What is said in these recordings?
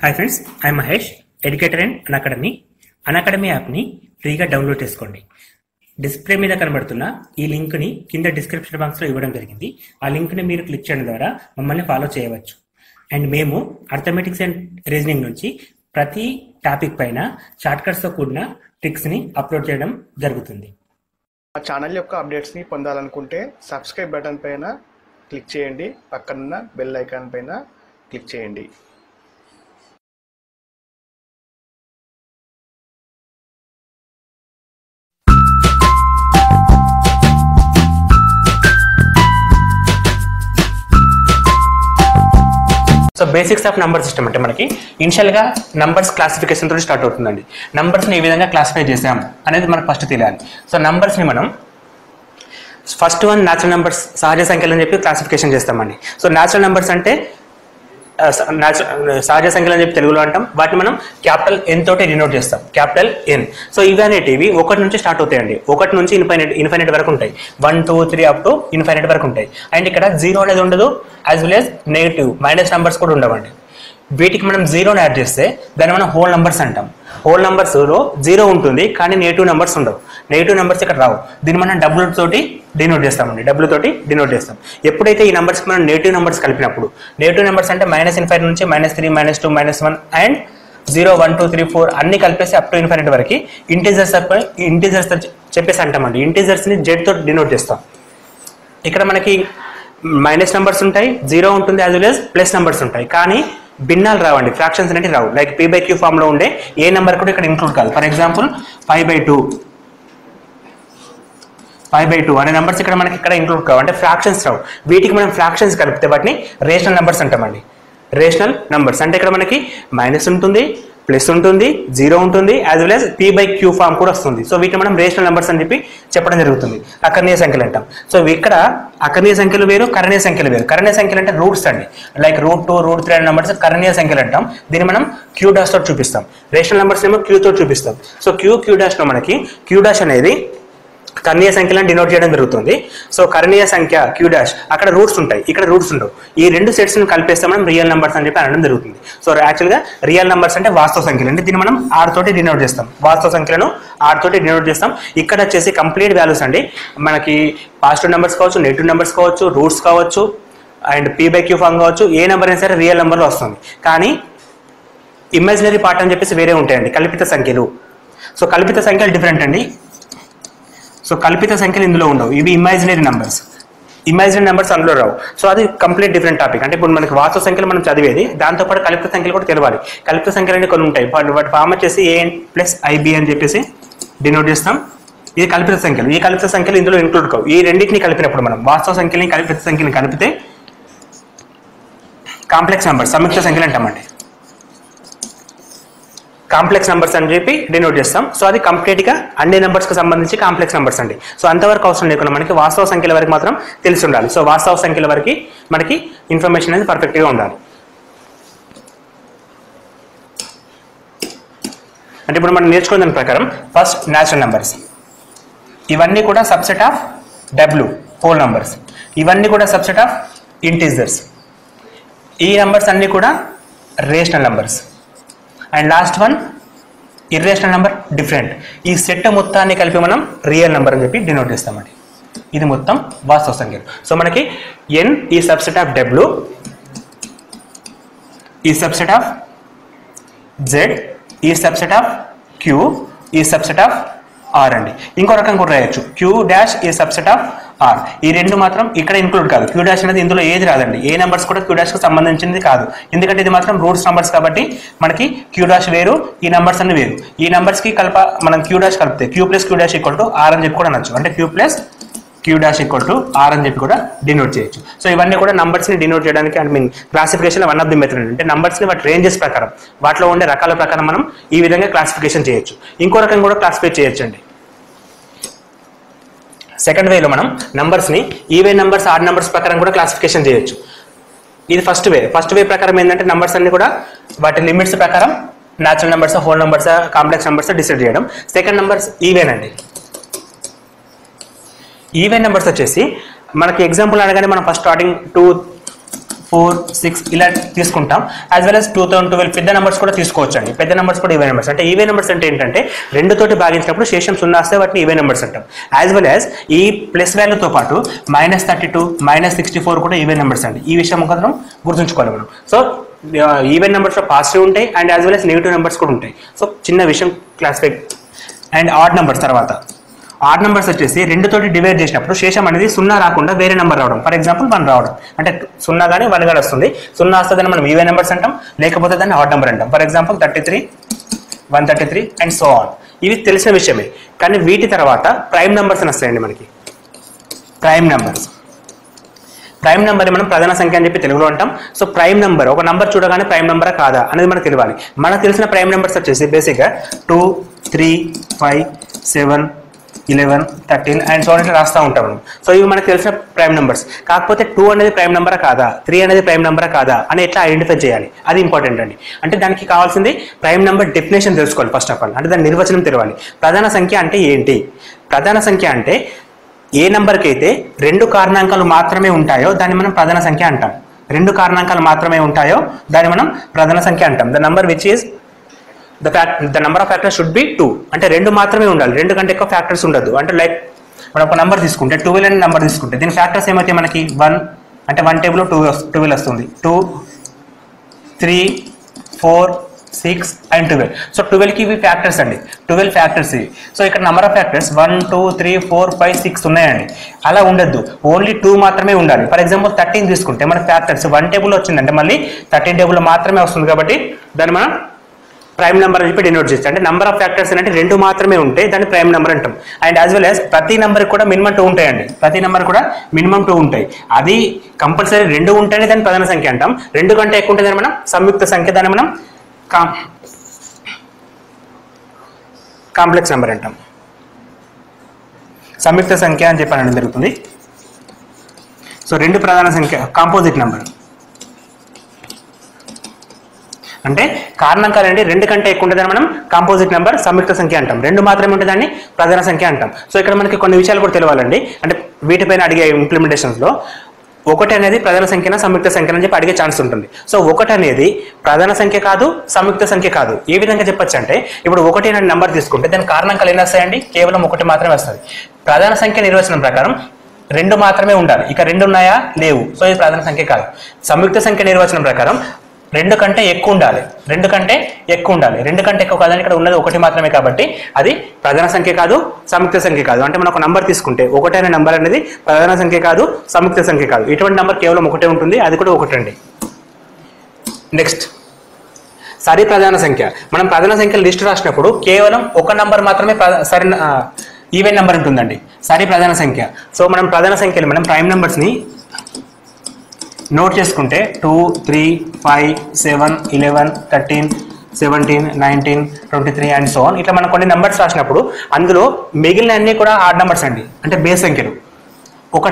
Hi friends, I Mahesh, educator and Unacademy. Unacademy యాప్ని ఫ్రీగా download చేసుకోండి. డిస్ప్లే మీద కనబడుతున్న ఈ లింక్ని కింద డిస్క్రిప్షన్ బాక్స్లో ఇవ్వడం జరిగింది. ఆ లింక్ని మీరు క్లిక్ చేయడం ద్వారా మమ్మల్ని ఫాలో చేయవచ్చు. అండ్ మేము అర్థమెటిక్స్ అండ్ రీజనింగ్ నుంచి ప్రతి టాపిక్ పైన షార్ట్కట్స్తో కూడిన ట్రిక్స్ని అప్లోడ్ చేయడం జరుగుతుంది. మా ఛానల్ యొక్క అప్డేట్స్ని పొందాలనుకుంటే సబ్స్క్రైబ్ బటన్ పైన క్లిక్ చేయండి, పక్కనున్న బెల్ ఐకాన్ పైన క్లిక్ చేయండి. So basics of number system అంటే మనకి ఇనిషియల్గా నంబర్స్ క్లాసిఫికేషన్ తోటి స్టార్ట్ అవుతుందండి. నంబర్స్ని ఏ విధంగా క్లాసిఫై చేసాం అనేది మనకు ఫస్ట్ తెలియాలి. సో నంబర్స్ని మనం ఫస్ట్ వన్ న్యాచురల్ నంబర్స్, సహజ సంఖ్యలు అని చెప్పి క్లాసిఫికేషన్ చేస్తామండి. సో న్యాచురల్ నంబర్స్ అంటే సహజ సంఖ్యలు అని చెప్పి తెలుగులో అంటాం. వాటిని మనం క్యాపిటల్ ఎన్ తోటి డినోట్ చేస్తాం, క్యాపిటల్ ఎన్. సో ఇవి అనేటివి ఒకటి నుంచి స్టార్ట్ అవుతాయండి. ఒకటి నుంచి ఇన్ఫైనైట్ వరకు ఉంటాయి. 1, 2, 3 అప్ టు ఇన్ఫైనైట్ వరకు ఉంటాయి. అండ్ ఇక్కడ జీరో అనేది ఉండదు, as well as negative minus numbers కూడా ఉండవండి. వీటికి మనం జీరోని యాడ్ చేస్తే దాన్ని మనం హోల్ నంబర్స్ అంటాం. హోల్ నంబర్స్లో జీరో ఉంటుంది కానీ నెగిటివ్ నెంబర్స్ ఉండవు. నెగిటివ్ నెంబర్స్ ఇక్కడ రావు. దీన్ని మనం డబ్ల్యూ తోటి డినోట్ చేస్తామండి, డబ్ల్యూ తోటి డినోట్ చేస్తాం. ఎప్పుడైతే ఈ నెంబర్స్కి మనం నెగిటివ్ నెంబర్స్ కలిపినప్పుడు, నెగిటివ్ నెంబర్స్ అంటే -∞ నుంచి -3, -2, -1 అండ్ 0, 1, 2, 3, 4 అన్ని కలిపేసి అప్ టు ఇన్ఫైనైట్ వరకు ఇంటీజర్స్ చెప్పేసి అంటామండి. ఇంటీజర్స్ని జెడ్ తోటి డినోట్ చేస్తాం. ఇక్కడ మనకి మైనస్ నెంబర్స్ ఉంటాయి, జీరో ఉంటుంది, as well as plus numbers ఉంటాయి. కానీ భిన్నాలు రావండి, ఫ్రాక్షన్స్ అనేవి రావు. లైక్ p/q ఫామ్లో ఉండే ఏ నెంబర్ కూడా ఇక్కడ ఇంక్లూడ్ కాదు. ఫర్ ఎగ్జాంపుల్ 5/2 అనే నెంబర్స్ ఇక్కడ మనకి ఇక్కడ ఇంక్లూడ్ కావు, అంటే ఫ్రాక్షన్స్ రావు. వీటికి మనం ఫ్రాక్షన్స్ కలిపితే వాటిని రేషనల్ నెంబర్స్ అంటామండి. రేషనల్ నెంబర్స్ అంటే ఇక్కడ మనకి మైనస్ ఉంటుంది, ప్లస్ ఉంటుంది, జీరో ఉంటుంది, as well as p/q form కూడా వస్తుంది. సో వీటిని మనం రేషనల్ నెంబర్స్ అని చెప్పి చెప్పడం జరుగుతుంది. అకర్ణీయ సంఖ్యలు అంటాం. సో ఇక్కడ అకర్ణీయ సంఖ్యలు వేరు, కరణీయ సంఖ్యలు వేరు. కరణీయ సంఖ్యలు అంటే రూట్స్ అండి, లైక్ √2, √3 అనే నెంబర్స్ కరణీయ సంఖ్యలు అంటాం. దీన్ని మనం q' తోటి చూపిస్తాం. రేషనల్ నెంబర్స్ ఏమో q తోటి చూపిస్తాం. సో q' లో మనకి q' అనేది కర్ణీయ సంఖ్యలను డినోట్ చేయడం జరుగుతుంది. సో కర్ణీయ సంఖ్య q', అక్కడ రూట్స్ ఉంటాయి, ఇక్కడ రూట్స్ ఉండవు. ఈ రెండు సెట్స్ని కలిపేస్తే మనం రియల్ నెంబర్స్ అని చెప్పి అనడం జరుగుతుంది. సో యాక్చువల్గా రియల్ నెంబర్స్ అంటే వాస్తవ సంఖ్యలు అంటే దీన్ని మనం r తోటి డినోట్ చేస్తాం. వాస్తవ సంఖ్యలను r తోటి డినోట్ చేస్తాం. ఇక్కడ వచ్చేసి కంప్లీట్ వాల్యూస్ అండి. మనకి పాజిటివ్ నెంబర్స్ కావచ్చు, నెగిటివ్ నెంబర్స్ కావచ్చు, రూట్స్ కావచ్చు, అండ్ p/q ఫామ్ కావచ్చు. ఏ నెంబర్ అయినా సరే రియల్ నెంబర్లో వస్తుంది. కానీ ఇమాజినరీ పార్ట్ అని చెప్పేసి వేరే ఉంటాయండి, కల్పిత సంఖ్యలు. సో కల్పిత సంఖ్యలు డిఫరెంట్ అండి. సో కల్పిత సంఖ్యలు ఇందులో ఉండవు, ఇవి ఇమాజినరీ నెంబర్స్. ఇమాజినరీ నెంబర్స్ అందులో రావు. సో అది కంప్లీట్ డిఫరెంట్ టాపిక్. అంటే ఇప్పుడు మనకి వాస్తవ సంఖ్యలు మనం చదివేది, దాంతోపాటు కల్పిత సంఖ్యలు కూడా తెలవాలి. కల్పిత సంఖ్యలు అనేవి కొన్ని ఉంటాయి, వాటి ఫామ్ వచ్చేసి a+ib అని చెప్పేసి డినోట్ చేస్తాం. ఇది కల్పిత సంఖ్యలు. ఈ కల్పిత సంఖ్యలు ఇందులో ఇంక్లూడ్ కావు. ఈ రెండింటిని కలిపినప్పుడు మనం వాస్తవ సంఖ్యలని కల్పిత సంఖ్యని కలిపితే కాంప్లెక్స్ నెంబర్స్, సంయుక్త సంఖ్యలు అంటామండి. కాంప్లెక్స్ నెంబర్స్ అని చెప్పి డినోట్ చేస్తాం. సో అది కంప్లీట్గా అన్ని నెంబర్స్కి సంబంధించి కాంప్లెక్స్ నెంబర్స్ అండి. సో అంతవరకు అవసరం లేకుండా మనకి వాస్తవ సంఖ్యల వరకు మాత్రం తెలిసి ఉండాలి. సో వాస్తవ సంఖ్యల వరకు మనకి ఇన్ఫర్మేషన్ అనేది పర్ఫెక్ట్గా ఉండాలి. అంటే ఇప్పుడు మనం నేర్చుకున్న దాని ప్రకారం ఫస్ట్ న్యాచురల్ నెంబర్స్, ఇవన్నీ కూడా subset of w, whole numbers. ఇవన్నీ కూడా సబ్సెట్ ఆఫ్ ఇంటీజర్స్. ఈ నెంబర్స్ అన్నీ కూడా rational numbers. And last one irrational number, different. ఈ సెట్ మొత్తాన్ని కలిపి మనం రియల్ నెంబర్ అని చెప్పి డినోట్ చేస్తామండి. ఇది మొత్తం వాస్తవ సంఖ్యలు. సో మనకి n ఈ సబ్సెట్ ఆఫ్ w, ఈ సబ్సెట్ ఆఫ్ z, ఈ సబ్సెట్ ఆఫ్ q, ఈ సబ్సెట్ ఆఫ్ r అండి. ఇంకో రకం కూడా రాయొచ్చు, q' ఈ సబ్సెట్ ఆఫ్ r. ఈ రెండు మాత్రం ఇక్కడ ఇంక్లూడ్ కాదు. q' అనేది ఇందులో ఏది రాదండి. ఏ నెంబర్స్ కూడా q' సంబంధించింది కాదు, ఎందుకంటే ఇది మాత్రం రూట్స్ నెంబర్స్ కాబట్టి మనకి q' వేరు, ఈ నెంబర్స్ అన్ని వేరు. ఈ నెంబర్స్కి మనం q' కలిపితే q+q' r అని చెప్పి కూడా అనొచ్చు. అంటే q+q' r అని చెప్పి కూడా డినోట్ చేయొచ్చు. సో ఇవన్నీ కూడా నంబర్స్ని డినోట్ చేయడానికి, I mean classification one of the method. అంటే నంబర్స్ని వాటి రేంజెస్ ప్రకారం, వాటిలో ఉండే రకాల ప్రకారం మనం ఈ విధంగా క్లాసిఫికేషన్ చేయొచ్చు. ఇంకో రకం కూడా క్లాసిఫై చేయొచ్చు అండి. సెకండ్ వేలో మనం నంబర్స్ని ఈవెన్ నెంబర్స్, ఆడ్ నెంబర్స్ ప్రకారం కూడా క్లాసిఫికేషన్ చేయొచ్చు. ఇది ఫస్ట్ వే. ఫస్ట్ వే ప్రకారం ఏంటంటే నంబర్స్ అన్ని కూడా వాటి లిమిట్స్ ప్రకారం natural numbers, whole numbers, complex numbers decide చేయడం. సెకండ్ నెంబర్స్ ఈవెన్ అండి. ఈవెన్ నెంబర్స్ వచ్చేసి మనకి ఎగ్జాంపుల్ అనగానే మనం ఫస్ట్ స్టార్టింగ్ 2, 4, 6 ఇలా తీసుకుంటాం. యాజ్ వెల్ as 2012 పెద్ద నెంబర్స్ కూడా తీసుకోవచ్చండి. పెద్ద నెంబర్స్ కూడా ఈవెన్ నెంబర్స్. అంటే ఈవెన్ నెంబర్స్ అంటే ఏంటంటే 2 తోటి భాగించినప్పుడు శేషం 0 వస్తే వాటిని ఈవెన్ నెంబర్స్ అంటాం. యాజ్ వెల్ as ఈ ప్లస్ వాల్యూతో పాటు -32, -64 కూడా ఈవెన్ నెంబర్స్ అండి. ఈ విషయం మాత్రం గుర్తుంచుకోవాలి మనం. సో ఈవెన్ నెంబర్స్లో పాజిటివ్ ఉంటాయి and as well as negative numbers కూడా ఉంటాయి. సో చిన్న విషయం క్లాసిఫై. అండ్ ఆడ్ నెంబర్స్ తర్వాత ఆడ్ నెంబర్స్ వచ్చేసి 2 తోటి డివైడ్ చేసినప్పుడు శేషం అనేది 0 రాకుండా వేరే నెంబర్ రావడం. ఫర్ ఎగ్జాంపుల్ 1 రావడం. అంటే 0 కానీ 1 కానీ వస్తుంది. 0 వస్తే దాన్ని మనం ఈవెన్ నెంబర్స్ అంటాం, లేకపోతే దాన్ని ఆడ్ నెంబర్ అంటాం. For example 33, 133 and so on. ఇవి తెలిసిన విషయమే. కానీ వీటి తర్వాత ప్రైమ్ నెంబర్స్ అని వస్తాయండి మనకి. Prime numbers. ప్రైమ్ నెంబర్ మనం ప్రధాన సంఖ్య అని చెప్పి తెలుగులో అంటాం. సో ప్రైమ్ నెంబర్ ఒక నెంబర్ చూడగానే ప్రైమ్ నెంబరా కాదా అనేది మనకు తెలియాలి. మనకు తెలిసిన ప్రైమ్ నెంబర్స్ వచ్చేసి బేసిక్గా 2, 3, 5, 7, 11, 13 అండ్ సో ఇట్లా రాస్తూ ఉంటాం మనం. సో ఇవి మనకు తెలిసిన ప్రైమ్ నెంబర్స్. కాకపోతే 2 అనేది ప్రైమ్ నెంబరా కాదా, 3 అనేది ప్రైమ్ నెంబరా కాదా అని ఎట్లా ఐడెంటిఫై చేయాలి, అది ఇంపార్టెంట్ అండి. అంటే దానికి కావాల్సింది ప్రైమ్ నెంబర్ డెఫినేషన్ తెలుసుకోవాలి ఫస్ట్ ఆఫ్ ఆల్. అంటే దాని నిర్వచనం తెలియాలి. ప్రధాన సంఖ్య అంటే ఏంటి? ప్రధాన సంఖ్య అంటే ఏ నెంబర్కి అయితే 2 కారణాంకాలు మాత్రమే ఉంటాయో దాన్ని మనం ప్రధాన సంఖ్య అంటాం. 2 కారణాంకాలు మాత్రమే ఉంటాయో దాన్ని మనం ప్రధాన సంఖ్య అంటాం. The number which is the number of factors should be 2. అంటే 2 మాత్రమే ఉండాలి, 2 కంటే ఎక్కువ ఫ్యాక్టర్స్ ఉండదు. అంటే లైక్ మనం ఒక నెంబర్ తీసుకుంటే 12 అనే నెంబర్ తీసుకుంటే దీని ఫ్యాక్టర్స్ ఏమైతే మనకి 1 అంటే 1 టేబుల్లో 12 వస్తుంది. 2, 3, 4, 6 అండ్ 12. సో 12కి ఇవి ఫ్యాక్టర్స్ అండి. 12 ఫ్యాక్టర్స్ ఇవి. సో ఇక్కడ నెంబర్ ఆఫ్ ఫ్యాక్టర్స్ 1, 2, 3, 4, 5, 6 ఉన్నాయండి. అలా ఉండద్దు, ఓన్లీ 2 మాత్రమే ఉండాలి. ఫర్ ఎగ్జాంపుల్ 13 తీసుకుంటే మనకి ఫ్యాక్టర్స్ 1 టేబుల్లో వచ్చిందంటే మళ్ళీ 13 టేబుల్లో మాత్రమే వస్తుంది. కాబట్టి దాన్ని మనం ప్రైమ్ నెంబర్ అని చెప్పి డినోట్ చేస్తాం. అంటే నెంబర్ ఆఫ్ ఫ్యాక్టర్స్ అంటే 2 మాత్రమే ఉంటాయి, దాన్ని ప్రైమ్ నెంబర్ అంటాం. అండ్ యాజ్ వెల్ యాజ్ ప్రతి నెంబర్ కూడా మినిమం 2 ఉంటాయండి. ప్రతి నెంబర్ కూడా మినిమం 2 ఉంటాయి. అది కంపల్సరీ 2 ఉంటేనే దాన్ని ప్రధాన సంఖ్య అంటాం. 2 కంటే ఎక్కువ ఉంటే దాన్ని మనం సంయుక్త సంఖ్య, దాన్ని మనం కాంప్లెక్స్ నెంబర్ అంటాం. సంయుక్త సంఖ్య అని చెప్పి అనడం జరుగుతుంది. సో 2 ప్రధాన సంఖ్య కాంపోజిట్ నెంబర్ అంటే కారణాంకాలు అండి 2 కంటే ఎక్కువ ఉంటుందని మనం కాంపోజిట్ నెంబర్ సంయుక్త సంఖ్య అంటాం. 2 మాత్రమే ఉంటే దాన్ని ప్రధాన సంఖ్య అంటాం. సో ఇక్కడ మనకి కొన్ని విషయాలు కూడా తెలియాలండి. అంటే వీటిపైన అడిగే ఇంప్లిమెంటేషన్స్లో 1 అనేది ప్రధాన సంఖ్యన సంయుక్త సంఖ్య అని చెప్పి అడిగే ఛాన్స్ ఉంటుంది. సో 1 అనేది ప్రధాన సంఖ్య కాదు, సంయుక్త సంఖ్య కాదు. ఏ విధంగా చెప్పొచ్చు అంటే ఇప్పుడు 1 అనే నెంబర్ తీసుకుంటే దాని కారణాంకాలు ఎన్ని వస్తాయండి? కేవలం 1 మాత్రమే వస్తుంది. ప్రధాన సంఖ్య నిర్వచనం ప్రకారం 2 మాత్రమే ఉండాలి. ఇక 2 ఉన్నాయా? లేవు. సో ఇది ప్రధాన సంఖ్య కాదు. సంయుక్త సంఖ్య నిర్వచనం ప్రకారం 2 కంటే ఎక్కువ ఉండాలి. 2 కంటే ఎక్కువ ఉండాలి. 2 కంటే ఎక్కువ కాదని ఇక్కడ ఉన్నది 1 మాత్రమే. కాబట్టి అది ప్రధాన సంఖ్య కాదు, సంయుక్త సంఖ్య కాదు. అంటే మనం ఒక నంబర్ తీసుకుంటే 1 అనే నంబర్ అనేది ప్రధాన సంఖ్య కాదు, సంయుక్త సంఖ్య కాదు. ఇటువంటి నంబర్ కేవలం 1 ఉంటుంది, అది కూడా 1 అండి. నెక్స్ట్ సరి ప్రధాన సంఖ్య. మనం ప్రధాన సంఖ్యల లిస్ట్ రాసినప్పుడు కేవలం ఒక నంబర్ మాత్రమే ఈవెన్ నెంబర్ ఉంటుందండి, సరి ప్రధాన సంఖ్య. సో మనం ప్రధాన సంఖ్యలు మనం ప్రైమ్ నెంబర్స్ని నోట్ చేసుకుంటే 2, 3, 5, 7, 11, 13, 17, 19, 23 అండ్ సో ఆన్. ఇట్లా మనం కొన్ని నెంబర్స్ రాసినప్పుడు అందులో మిగిలిన అన్ని కూడా ఆడ్ నెంబర్స్ అండి, అంటే బేస్ సంఖ్యలు.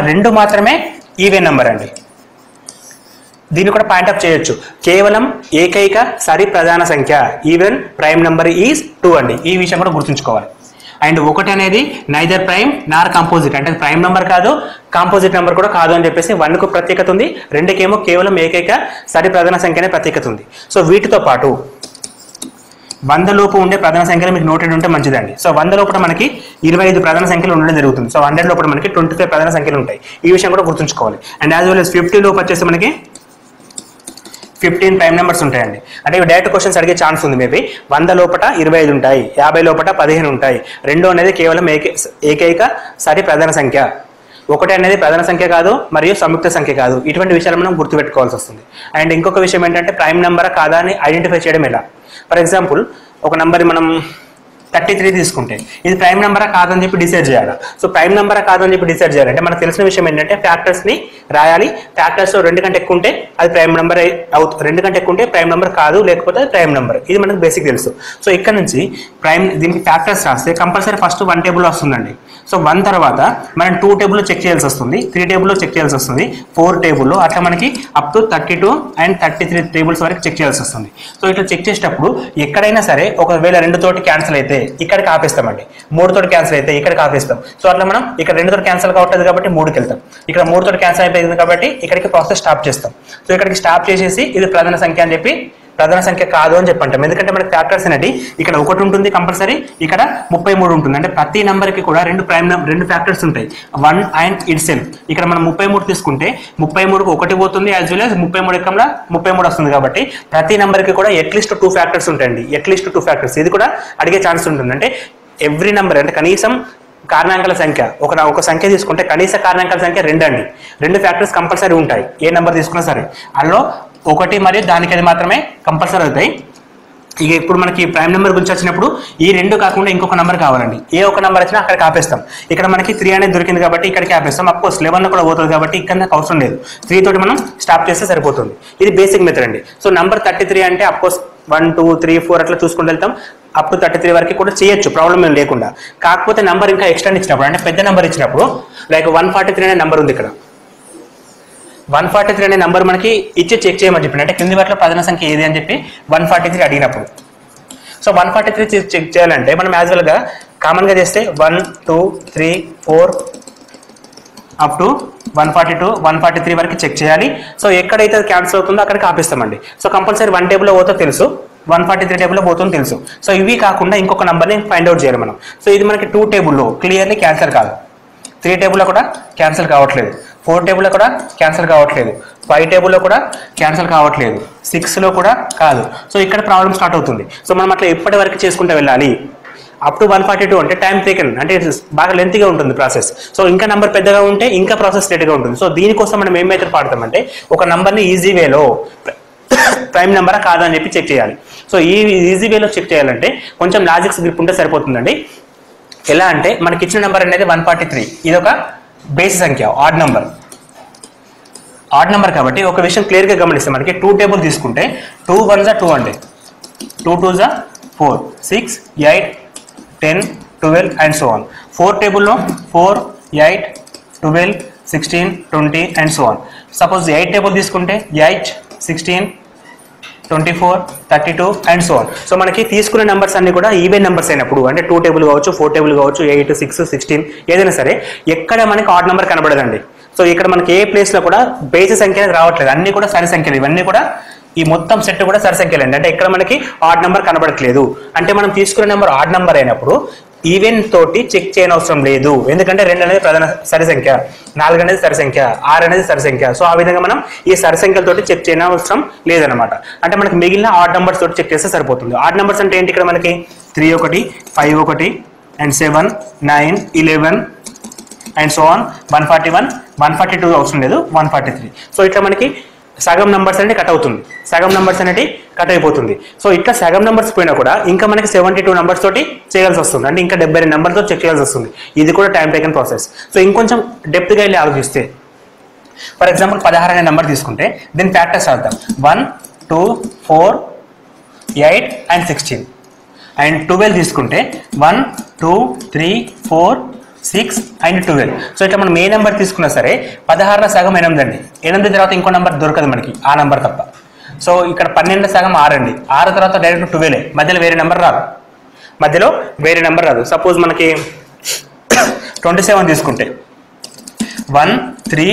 2 మాత్రమే ఈవెన్ నెంబర్ అండి. దీన్ని కూడా పాయింట్ అప్ చేయొచ్చు. కేవలం ఏకైక సరి ప్రధాన సంఖ్య ఈవెన్ ప్రైమ్ నెంబర్ ఈజ్ 2 అండి. ఈ విషయం కూడా గుర్తుంచుకోవాలి. అండ్ 1 అనేది నైదర్ ప్రైమ్ నార్ కాంపోజిట్, అంటే ప్రైమ్ నెంబర్ కాదు, కాంపోజిట్ నెంబర్ కూడా కాదు అని చెప్పేసి 1కు ప్రత్యేకత ఉంది, 2కేమో కేవలం ఏకైక సరి ప్రధాన సంఖ్య అనే ప్రత్యేకత ఉంది. సో వీటితో పాటు 100 లోపు ఉండే ప్రధాన సంఖ్యలు మీకు నోటెడ్ ఉంటే మంచిదండి. సో 100 లోపల మనకి 25 ప్రధాన సంఖ్యలు ఉండడం జరుగుతుంది. సో 100 లోపల మనకి 25 ప్రధాన సంఖ్యలు ఉంటాయి. ఈ విషయం కూడా గుర్తుంచుకోవాలి. అండ్ యాజ్ వెల్ as 50 లోపు వచ్చేసి మనకి 15 ప్రైమ్ నెంబర్స్ ఉంటాయండి. అంటే ఇవి డైరెక్ట్ క్వశ్చన్స్ అడిగే ఛాన్స్ ఉంది. మేబీ 100 లోపల 25 ఉంటాయి, 50 లోపల 15 ఉంటాయి. 2 అనేది కేవలం ఏకైక సరి ప్రధాన సంఖ్య. 1 అనేది ప్రధాన సంఖ్య కాదు మరియు సంయుక్త సంఖ్య కాదు. ఇటువంటి విషయాలు మనం గుర్తుపెట్టుకోవాల్సి వస్తుంది. అండ్ ఇంకొక విషయం ఏంటంటే ప్రైమ్ నెంబరా కాదా అని ఐడెంటిఫై చేయడం ఎలా. ఫర్ ఎగ్జాంపుల్ ఒక నెంబర్ మనం 33 తీసుకుంటే ఇది ప్రైమ్ నెంబరా కాదని చెప్పి డిసైడ్ చేయాలి. సో ప్రైమ్ నెంబరా కాదని చెప్పి డిసైడ్ చేయాలంటే మనకు తెలిసిన విషయం ఏంటంటే ఫ్యాక్టర్స్ని రాయాలి. ఫ్యాక్టర్స్ 2 కంటే ఎక్కువ ఉంటే అది ప్రైమ్ నెంబర్ 2 కంటే ఎక్కువ ఉంటే ప్రైమ్ నెంబర్ కాదు, లేకపోతే అది ప్రైమ్ నెంబర్. ఇది మనకు బేసిక్ తెలుసు. సో ఇక్కడ నుంచి దీనికి ఫ్యాక్టర్స్ రాస్తే కంపల్సరీ ఫస్ట్ 1 టేబుల్ వస్తుందండి. సో 1 తర్వాత మనం 2 టేబుల్లో చెక్ చేయాల్సి వస్తుంది, 3 టేబుల్లో చెక్ చేయాల్సి వస్తుంది, 4 టేబుల్లో, అట్లా మనకి అప్ టు 32 and 33 టేబుల్స్ వరకు చెక్ చేయాల్సి వస్తుంది. సో ఇట్లా చెక్ చేసేటప్పుడు ఎక్కడైనా సరే ఒకవేళ 2 తోటి క్యాన్సిల్ అయితే ఇక్కడికి ఆపేస్తామండి, 3 తోటి క్యాన్సిల్ అయితే ఇక్కడికి ఆపేస్తాం. సో అట్లా మనం ఇక్కడ 2 తోటి క్యాన్సిల్ కావట్లేదు కాబట్టి 3కి వెళ్తాం, ఇక్కడ 3 తోటి క్యాన్సిల్ అయిపోయింది కాబట్టి ఇక్కడికి ప్రాసెస్ స్టాప్ చేస్తాం. సో ఇక్కడికి స్టాప్ చేసేసి ఇది ప్రధాన సంఖ్య అని చెప్పి ప్రధాన సంఖ్య కాదు అని చెప్పంటాం. ఎందుకంటే మనకి ఫ్యాక్టర్స్ అనేవి ఇక్కడ 1 ఉంటుంది కంపల్సరీ, ఇక్కడ 33 ఉంటుంది. అంటే ప్రతి నెంబర్కి కూడా రెండు ఫ్యాక్టర్స్ ఉంటాయి, 1 and itself. ఇక్కడ మనం 33 తీసుకుంటే 33కు 1 పోతుంది, యాజ్ వెల్ యాజ్ 33 ఎక్కంలో 33 వస్తుంది. కాబట్టి ప్రతి నెంబర్కి కూడా అట్లీస్ట్ 2 ఫ్యాక్టర్స్ ఉంటాయండి, అట్లీస్ట్ 2 ఫ్యాక్టర్స్. ఇది కూడా అడిగే ఛాన్స్ ఉంటుంది. అంటే ఎవ్రీ నెంబర్ అంటే కనీసం కారణాంకాల సంఖ్య ఒక సంఖ్య తీసుకుంటే కనీస కారణాంకాల సంఖ్య 2 అండి, 2 ఫ్యాక్టర్స్ కంపల్సరీ ఉంటాయి ఏ నెంబర్ తీసుకున్నా సరే. అందులో 1 మరియు దానికి అది మాత్రమే కంపల్సరీ అవుతాయి. ఇక ఇప్పుడు మనకి ప్రైమ్ నెంబర్ గురించి వచ్చినప్పుడు ఈ 2 కాకుండా ఇంకొక నెంబర్ కావాలండి. ఏ ఒక నెంబర్ వచ్చినా అక్కడికి ఆపేస్తాం. ఇక్కడ మనకి 3 అనేది దొరికింది కాబట్టి ఇక్కడికి ఆపేస్తాం. అఫ్కోర్స్ 11 కూడా పోతుంది కాబట్టి ఇక్కడ నాకు అవసరం లేదు, 3 తోటి మనం స్టాప్ చేస్తే సరిపోతుంది. ఇది బేసిక్ మెథడ్ అండి. సో నంబర్ 33 అంటే అఫ్కోర్స్ 1 2 3 4 అట్లా చూసుకుంటూ వెళ్తాం, అప్ టు 33 వరకు కూడా చేయొచ్చు, ప్రాబ్లం ఏం లేకుండా. కాకపోతే నెంబర్ ఇంకా ఎక్స్టెండ్ ఇచ్చినప్పుడు అంటే పెద్ద నెంబర్ ఇచ్చినప్పుడు లైక్ 143 అనే నెంబర్ ఉంది, ఇక్కడ 143 అనే నెంబర్ మనకి ఇచ్చి చెక్ చేయమని చెప్పి అంటే కింది వాటిలో ప్రధాన సంఖ్య ఏది అని చెప్పి 143 అడిగినప్పుడు. సో 143 చెక్ చేయాలంటే మనం యాజ్ వెల్గా కామన్గా చేస్తే 1 2 3 4 అప్ టు 142 143 వరకు చెక్ చేయాలి. సో ఎక్కడైతే క్యాన్సిల్ అవుతుందో అక్కడికి ఆపిస్తామండి. సో కంపల్సరీ 1 టేబుల్లో పోతుందో తెలుసు, 143 టేబుల్లో పోతుందో తెలుసు. సో ఇవి కాకుండా ఇంకొక నెంబర్ని ఫైండ్ అవుట్ చేయాలి మనం. సో ఇది మనకి 2 టేబుల్లో క్లియర్లీ క్యాన్సిల్ కాదు, 3 టేబుల్లో కూడా క్యాన్సిల్ కావట్లేదు, 4 టేబుల్లో కూడా క్యాన్సిల్ కావట్లేదు, 5 టేబుల్లో కూడా క్యాన్సిల్ కావట్లేదు, 6లో కూడా కాదు. సో ఇక్కడ ప్రాబ్లం స్టార్ట్ అవుతుంది. సో మనం అట్లా ఎప్పటి వరకు చేసుకుంటూ వెళ్ళాలి? అప్ టు 142 అంటే టైం టేకెన్, అంటే బాగా లెంతీగా ఉంటుంది ప్రాసెస్. సో ఇంకా నెంబర్ పెద్దగా ఉంటే ఇంకా ప్రాసెస్ లేట్గా ఉంటుంది. సో దీనికోసం మనం ఏం మెథడ్ పాడతామంటే ఒక నెంబర్ని ఈజీ వేలో ప్రైమ్ నెంబరా కాదా అని చెప్పి చెక్ చేయాలి. సో ఈ ఈజీ వేలో చెక్ చేయాలంటే కొంచెం లాజిక్స్ గ్రిప్ ఉంటే సరిపోతుందండి. ఎలా అంటే మనకి ఇచ్చిన నెంబర్ అనేది 143, ఇది ఒక బేసి సంఖ్య, ఆడ్ నెంబర్ కాబట్టి ఒక విషయం క్లియర్గా గమనిస్తే మనకి 2 టేబుల్ తీసుకుంటే 2 1s 2 అంటే 2 2s 4 6 8 10 12 అండ్ సో ఆన్. 4 టేబుల్లో 4 8 12 16 20 and so on. Suppose 8 table తీసుకుంటే 8 16 24 32 అండ్ సో ఆన్. సో మనకి తీసుకునే నెంబర్స్ అన్ని కూడా ఈవెన్ నెంబర్స్ అయినప్పుడు అంటే 2 టేబుల్ కావచ్చు, 4 టేబుల్ కావచ్చు, 8 6 16 ఏదైనా సరే ఎక్కడ మనకి ఆడ్ నెంబర్ కనబడదండి. సో ఇక్కడ మనకి ఏ ప్లేస్లో కూడా బేసి సంఖ్య రావట్లేదు, అన్ని కూడా సరి సంఖ్యలు, ఇవన్నీ కూడా ఈ మొత్తం సెట్ కూడా సరి సంఖ్యలు అండి. అంటే ఇక్కడ మనకి ఆడ్ నెంబర్ కనబడట్లేదు. అంటే మనం తీసుకునే నెంబర్ ఆడ్ నెంబర్ అయినప్పుడు ఈవెన్ తోటి చెక్ చేయనవసరం లేదు, ఎందుకంటే 2 అనేది ప్రధాన సరి సంఖ్య, 4 అనేది సరి సంఖ్య, 6 అనేది సరి సంఖ్య. సో ఆ విధంగా మనం ఈ సరి సంఖ్యలతోటి చెక్ చేయనవసరం లేదనమాట. అంటే మనకి మిగిలిన ఆడ్ నెంబర్స్ తోటి చెక్ చేస్తే సరిపోతుంది. ఆడ్ నెంబర్స్ అంటే ఏంటి? ఇక్కడ మనకి 3 1 5 1 అండ్ 7 9 11 అండ్ సో ఆన్, 141 142 అవసరం లేదు, 143. సో ఇట్లా మనకి సగం నెంబర్స్ అనేది కట్ అవుతుంది, సగం నెంబర్స్ అనేది కట్ అయిపోతుంది. సో ఇట్లా సగం నెంబర్స్ పోయినా కూడా ఇంకా మనకి 72 నెంబర్స్ తోటి చేయాల్సి వస్తుంది, అంటే ఇంకా 72 నెంబర్తో చెక్ చేయాల్సి వస్తుంది. ఇది కూడా టైం టేకన్ ప్రాసెస్. సో ఇంకొంచెం డెప్త్గా వెళ్ళి ఆలోచిస్తే ఫర్ ఎగ్జాంపుల్ 16 అనే నెంబర్ తీసుకుంటే దీని ఫ్యాక్టర్స్ రాద్దాం. 1 2 4 8 అండ్ 16 అండ్ 12 తీసుకుంటే 1 2 3 4 6 అండ్ 12. సో ఇట్లా మనం ఏ నెంబర్ తీసుకున్నా సరే 16లో సగం 8 అండి, 8 తర్వాత ఇంకో నెంబర్ దొరకదు మనకి ఆ నెంబర్ తప్ప. సో ఇక్కడ 12లో సగం 6 అండి, 6 తర్వాత డైరెక్ట్ 12, మధ్యలో వేరే నెంబర్ రాదు. సపోజ్ మనకి 27 తీసుకుంటే 1 3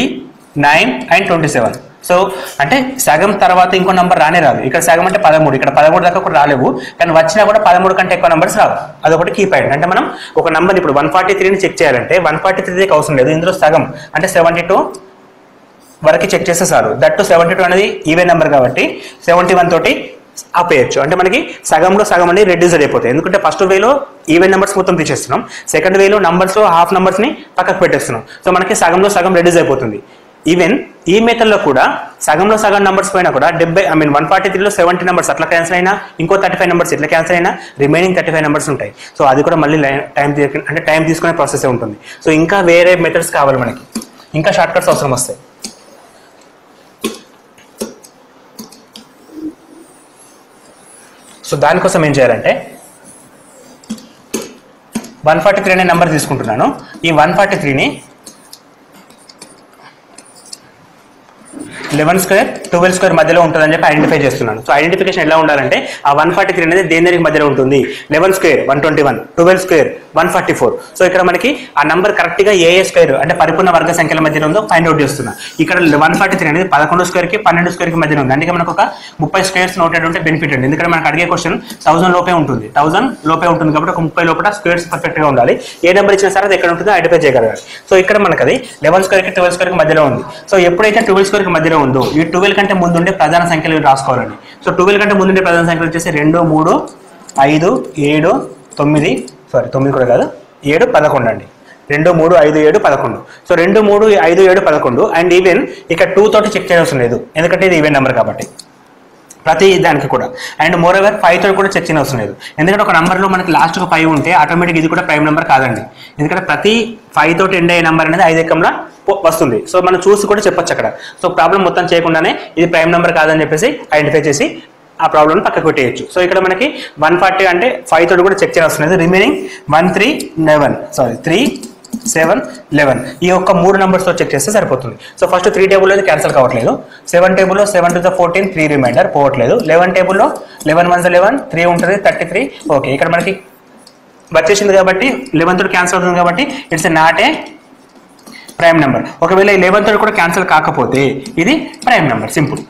9 అండ్ 27. సో అంటే సగం తర్వాత ఇంకో నెంబర్ రానే రాదు. ఇక్కడ సగం అంటే 13, ఇక్కడ 13 దాకా కూడా రాలేవు, కానీ వచ్చినా కూడా 13 కంటే ఎక్కువ నెంబర్స్ రావు. అదొకటి కీ పాయింట్. అంటే మనం ఒక నెంబర్ ఇప్పుడు 143ని చెక్ చేయాలంటే 143కి అవసరం లేదు, ఇందులో సగం అంటే 72 వరకు చెక్ చేస్తే చాలు. దట్ టు 72 అనేది ఈవెన్ నెంబర్ కాబట్టి 71 తోటి ఆపేయచ్చు. అంటే మనకి సగంలో సగం అనేది రెడ్యూస్ అయిపోతాయి, ఎందుకంటే ఫస్ట్ వేలో ఈవెన్ నెంబర్స్ మొత్తం తీసేస్తున్నాం, సెకండ్ వేలో నంబర్స్లో హాఫ్ నెంబర్స్ని పక్కకు పెట్టేస్తున్నాం. సో మనకి సగంలో సగం రెడ్యూస్ అయిపోతుంది. ఈవెన్ ఈ మెథడ్లో కూడా సగంలో సగం నెంబర్స్ పోయినా కూడా 143లో 70 నెంబర్స్ అట్లా క్యాన్సిల్ అయినా, ఇంకో 35 నెంబర్స్ ఇట్లా క్యాన్సిల్ అయినా రిమైనింగ్ 35 నెంబర్స్ ఉంటాయి. సో అది కూడా మళ్ళీ టైం తీసుకునే ప్రాసెస్ ఉంటుంది. సో ఇంకా వేరే మెథడ్స్ కావాలి మనకి, ఇంకా షార్ట్ కట్స్ అవసరం వస్తాయి. సో దానికోసం ఏం చేయాలంటే 143 అనే నెంబర్ తీసుకుంటున్నాను. ఈ 143ని 11 స్క్వేర్ 12 స్క్వేర్ మధ్యలో ఉంటుందని చెప్పి ఐడెంటిఫై చేస్తున్నాను. సో ఐడెంటిఫికేషన్ ఎలా ఉండాలంటే ఆ 143 అనేది దేనికి మధ్యలో ఉంటుంది, 11 స్క్వేర్ 121, 12 స్క్వేర్ 144. సో ఇక్కడ మనకి ఆ నంబర్ కరెక్ట్ గా ఏ స్క్వేర్ అంటే పరిపూర్ణ వర్గ సంఖ్యల మధ్యలో ఉందో ఫైండ్ అవుట్ చేస్తున్నా. ఇక్కడ 143 అనేది 11 స్క్వేర్ కి 12 స్క్వేర్ కి మధ్యలో ఉంది. అందుకే మనకు ఒక 30 స్క్వేర్స్ నోటెడ్ ఉంటే బెనిఫిట్ అండి. ఎందుకంటే మనకు అడిగే క్వశ్చన్ 1000 లోపే ఉంటుంది, 1000 లోపే ఉంటుంది కాబట్టి ఒక 30 లోపల స్క్వేర్స్ పర్ఫెక్ట్ గా ఉండాలి. ఏ నెంబర్ ఇచ్చినా సరే అది ఎక్కడ ఉంటుందో ఐడెంటిఫై చేయగలగాలి. సో ఇక్కడ మనకు అది 11 స్క్వేర్ కి 12 స్క్వేర్ కి మధ్యలో ఉంది. సో ఎప్పుడైతే 12 స్క్వేర్ కి మధ్యలో ఉందో ఈ 12 కంటే ముందు ఉండే ప్రధాన సంఖ్యలు రాసుకోవాలండి. సో 12 కంటే ముందు ఉండే ప్రధాన సంఖ్యలు వచ్చేసి 2, 3, 5, 7, 9 సారీ 9 కూడా కాదు 7, 11 అండి. 2, 3, 5, 7, 11. సో 2, 3, 5, 7, 11 అండ్ ఈవెన్ ఇక్కడ 2 తోటి చెక్ చేయవలసిన లేదు ఎందుకంటే ఇది ఈవెన్ నెంబర్ కాబట్టి ప్రతి దానికి కూడా. అండ్ మోర్ ఓవర్ 5 తోటి కూడా చెక్ చేయవలసిన లేదు ఎందుకంటే ఒక నెంబర్లో మనకి లాస్ట్కి 5 ఉంటే ఆటోమేటిక్ ఇది కూడా ప్రైమ్ నెంబర్ కాదండి. ఎందుకంటే ప్రతి 5 తోటి ఎండ్ అయ్యే నెంబర్ అనేది 5 ఎక్కంలో వస్తుంది. సో మనం చూసి కూడా చెప్పొచ్చు అక్కడ. సో ప్రాబ్లం మొత్తం చేయకుండానే ఇది ప్రైమ్ నెంబర్ కాదని చెప్పేసి ఐడెంటిఫై చేసి ఆ ప్రాబ్లమ్ పక్కకు పెట్టేయచ్చు. సో ఇక్కడ మనకి 140 అంటే 5 తోటి కూడా చెక్ చేయాల్సిన లేదు. రిమైనింగ్ 1, 3, 7, 11 ఈ యొక్క 3 నెంబర్స్ తో చెక్ చేస్తే సరిపోతుంది. సో ఫస్ట్ 3 టేబుల్లో అది క్యాన్సిల్ కావట్లేదు. 7 టేబుల్లో 7 to the 14 3 రిమైండర్ పోవట్లేదు. 11 టేబుల్లో 11 1s 11 3 ఉంటుంది 33. ఓకే ఇక్కడ మనకి వచ్చేసింది కాబట్టి 11 తోటి క్యాన్సిల్ అవుతుంది కాబట్టి it's not a prime number. ఒకవేళ 11 తోటి కూడా క్యాన్సిల్ కాకపోతే ఇది ప్రైమ్ నెంబర్ సింపుల్.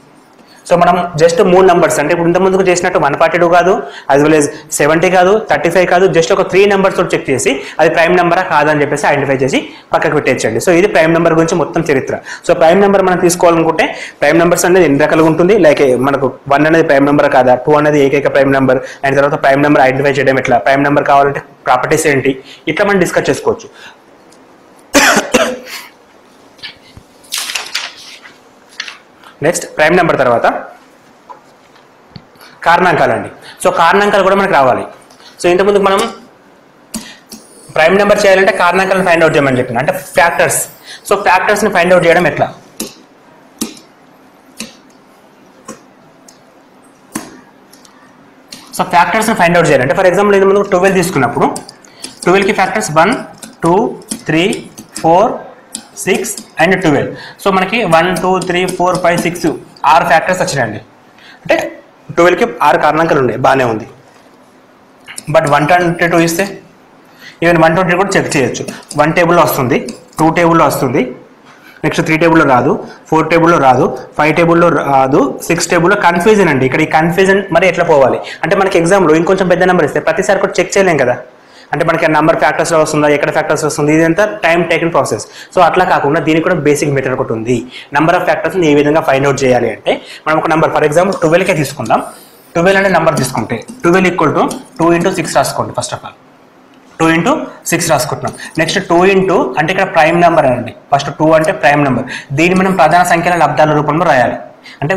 సో మనం జస్ట్ 3 నెంబర్స్ అంటే ఇప్పుడు ఇంత ముందుకు చేసినట్టు 142 కాదు, యాజ్ వెల్ as 70 కాదు, 35 కాదు, జస్ట్ ఒక 3 నెంబర్స్ తోటి చెక్ చేసి అది ప్రైమ్ నెంబరా కాదని చెప్పేసి ఐడెంటిఫై చేసి పక్కకు పెట్టేయచ్చండి. సో ఇది ప్రైమ్ నెంబర్ గురించి మొత్తం చరిత్ర. సో ప్రైమ్ నెంబర్ మనం తీసుకోవాలనుకుంటే ప్రైమ్ నెంబర్స్ అనేది ఎన్ని రకాలుగా ఉంటుంది. లైక్ మనకు 1 అనేది ప్రైమ్ నెంబర్ కాదా, 2 అనేది ఏకైక ప్రైమ్ నెంబర్, అండ్ తర్వాత ప్రైమ్ నెంబర్ ఐడెంటిఫై చేయడం ఎట్లా, ప్రైమ్ నెంబర్ కావాలంటే ప్రాపర్టీస్ ఏంటి, ఇట్లా మనం డిస్కస్ చేసుకోవచ్చు. నెక్స్ట్ ప్రైమ్ నెంబర్ తర్వాత కారణాంకాలు అండి. సో కారణాంకాలు కూడా మనకు రావాలి. సో ఇంతకుముందు మనం ప్రైమ్ నెంబర్ చేయాలంటే కారణాంకాలను ఫైండ్ అవుట్ చేయమని చెప్పిన అంటే ఫ్యాక్టర్స్. సో ఫ్యాక్టర్స్ని ఫైండ్ అవుట్ చేయడం ఎట్లా, సో ఫ్యాక్టర్స్ని ఫైండ్ అవుట్ చేయాలంటే ఫర్ ఎగ్జాంపుల్ ఇది ముందు 12 తీసుకున్నప్పుడు 12కి ఫ్యాక్టర్స్ 1, 2, 3, 4, 6 అండ్ 12. సో మనకి 1, 2, 3, 4, 5, 6 6 ఫ్యాక్టర్స్ వచ్చినాయండి. అంటే 12కి 6 కారణాంకాలు ఉన్నాయి, బాగానే ఉంది. బట్ 122 ఇస్తే ఈవెన్ 120 కూడా చెక్ చేయొచ్చు. 1 టేబుల్లో వస్తుంది, 2 టేబుల్లో వస్తుంది, నెక్స్ట్ 3 టేబుల్లో రాదు, 4 టేబుల్లో రాదు, 5 టేబుల్లో రాదు, 6 టేబుల్లో కన్ఫ్యూజన్ అండి. ఇక్కడ ఈ కన్ఫ్యూజన్ మరి ఎట్లా పోవాలి అంటే మనకి ఎగ్జామ్లో ఇంకొంచెం పెద్ద నెంబర్ ఇస్తే ప్రతిసారి కూడా చెక్ చేయలేం కదా. అంటే మనకి నెంబర్ ఫ్యాక్టర్స్లో వస్తుందా, ఎక్కడ ఫ్యాక్టర్స్ వస్తుంది, ఇదంతా టైం టేకన్ ప్రాసెస్. సో అట్లా కాకుండా దీనికి కూడా బేసిక్ మెథడ్ ఒకటి ఉంది. నెంబర్ ఆఫ్ ఫ్యాక్టర్స్ని ఏ విధంగా ఫైండ్ అవుట్ చేయాలి అంటే మనం ఒక నెంబర్ ఫర్ ఎగ్జాంపుల్ 12కే తీసుకుందాం. 12 అనే నెంబర్ తీసుకుంటే 12 = 2 × 6 రాసుకోండి. First of all 2 × 6 రాసుకుంటున్నాం. నెక్స్ట్ 2 అంటే ఇక్కడ ప్రైమ్ నెంబర్ అండి. ఫస్ట్ 2 అంటే ప్రైమ్ నెంబర్, దీన్ని మనం ప్రధాన సంఖ్యల లబ్ధాల రూపంలో రాయాలి. అంటే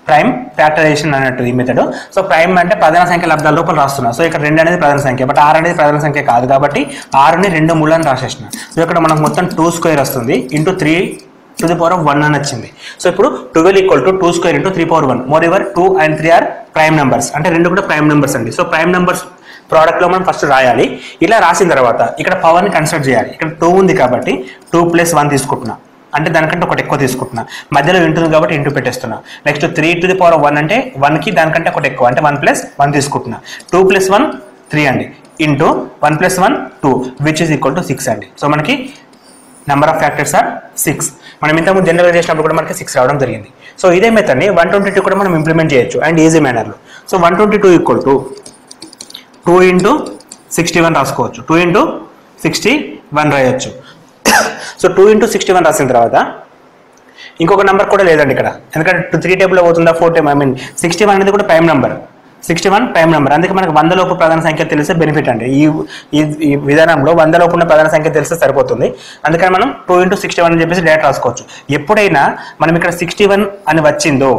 ప్రైమ్ ఫ్యాక్టరైజేషన్ అన్నట్టు ఈ మెథడ్. సో ప్రైమ్ అంటే ప్రధాన సంఖ్య లబ్ధాల లోపల రాస్తున్నా. సో ఇక్కడ 2 అనేది ప్రధాన సంఖ్య, బట్ 6 అనేది ప్రధాన సంఖ్య కాదు కాబట్టి 6ని 2 మూలని రాసేసిన. సో ఇక్కడ మనకు మొత్తం 2 స్క్వేర్ వస్తుంది ఇంటూ 3⁻1 అని వచ్చింది. సో ఇప్పుడు 12 = 2 square into 3/1. Moreover 2 and 3 are prime numbers, అంటే 2 కూడా ప్రైమ్ నెంబర్స్ అండి. సో ప్రైమ్ నెంబర్స్ ప్రోడక్ట్ లో మనం ఫస్ట్ రాయాలి. ఇలా రాసిన తర్వాత ఇక్కడ పవర్ని కన్సిడర్ చేయాలి. ఇక్కడ 2 ఉంది కాబట్టి 2 + 1 తీసుకుంటున్నా, అంటే దానికంటే ఒకటి ఎక్కువ తీసుకుంటున్నా. మధ్యలో ఉంటుంది కాబట్టి ఇంటూ పెట్టేస్తున్నా. నెక్స్ట్ 3⁻1 అంటే 1కి దానికంటే ఒకటి ఎక్కువ అంటే 1 + 1 తీసుకుంటున్నా. 2 + 1 3 అండి into 1 + 1 2 which is equal to 6 అండి. సో మనకి నెంబర్ ఆఫ్ ఫ్యాక్టర్స్ ఆర్ 6. మనం ఇంతకుముందు జనరల్ చేసినప్పుడు కూడా మనకి 6 రావడం జరిగింది. సో ఇదే మెథడ్ని 122 కూడా మనం ఇంప్లిమెంట్ చేయొచ్చు అండ్ ఈజీ మేనర్లో. సో 122 = 2 × 61 రాసుకోవచ్చు, 2 × 61 రాయొచ్చు. సో 2 × 61 రాసిన తర్వాత ఇంకొక నెంబర్ కూడా లేదండి ఇక్కడ, ఎందుకంటే 3 టేబుల్లో పోతుందా 4 టేబుల్ 61 అనేది కూడా ప్రైమ్ నెంబర్. 61 ప్రైమ్ నెంబర్, అందుకే మనకు 100 లోపు ప్రధాన సంఖ్య తెలిస్తే బెనిఫిట్ అండి. ఈ విధానంలో 100 లోపు ఉన్న ప్రధాన సంఖ్య తెలిస్తే సరిపోతుంది. అందుకని మనం 2 × 61 అని చెప్పేసి డైరెక్ట్ రాసుకోవచ్చు. ఎప్పుడైనా మనం ఇక్కడ 61 అని వచ్చిందో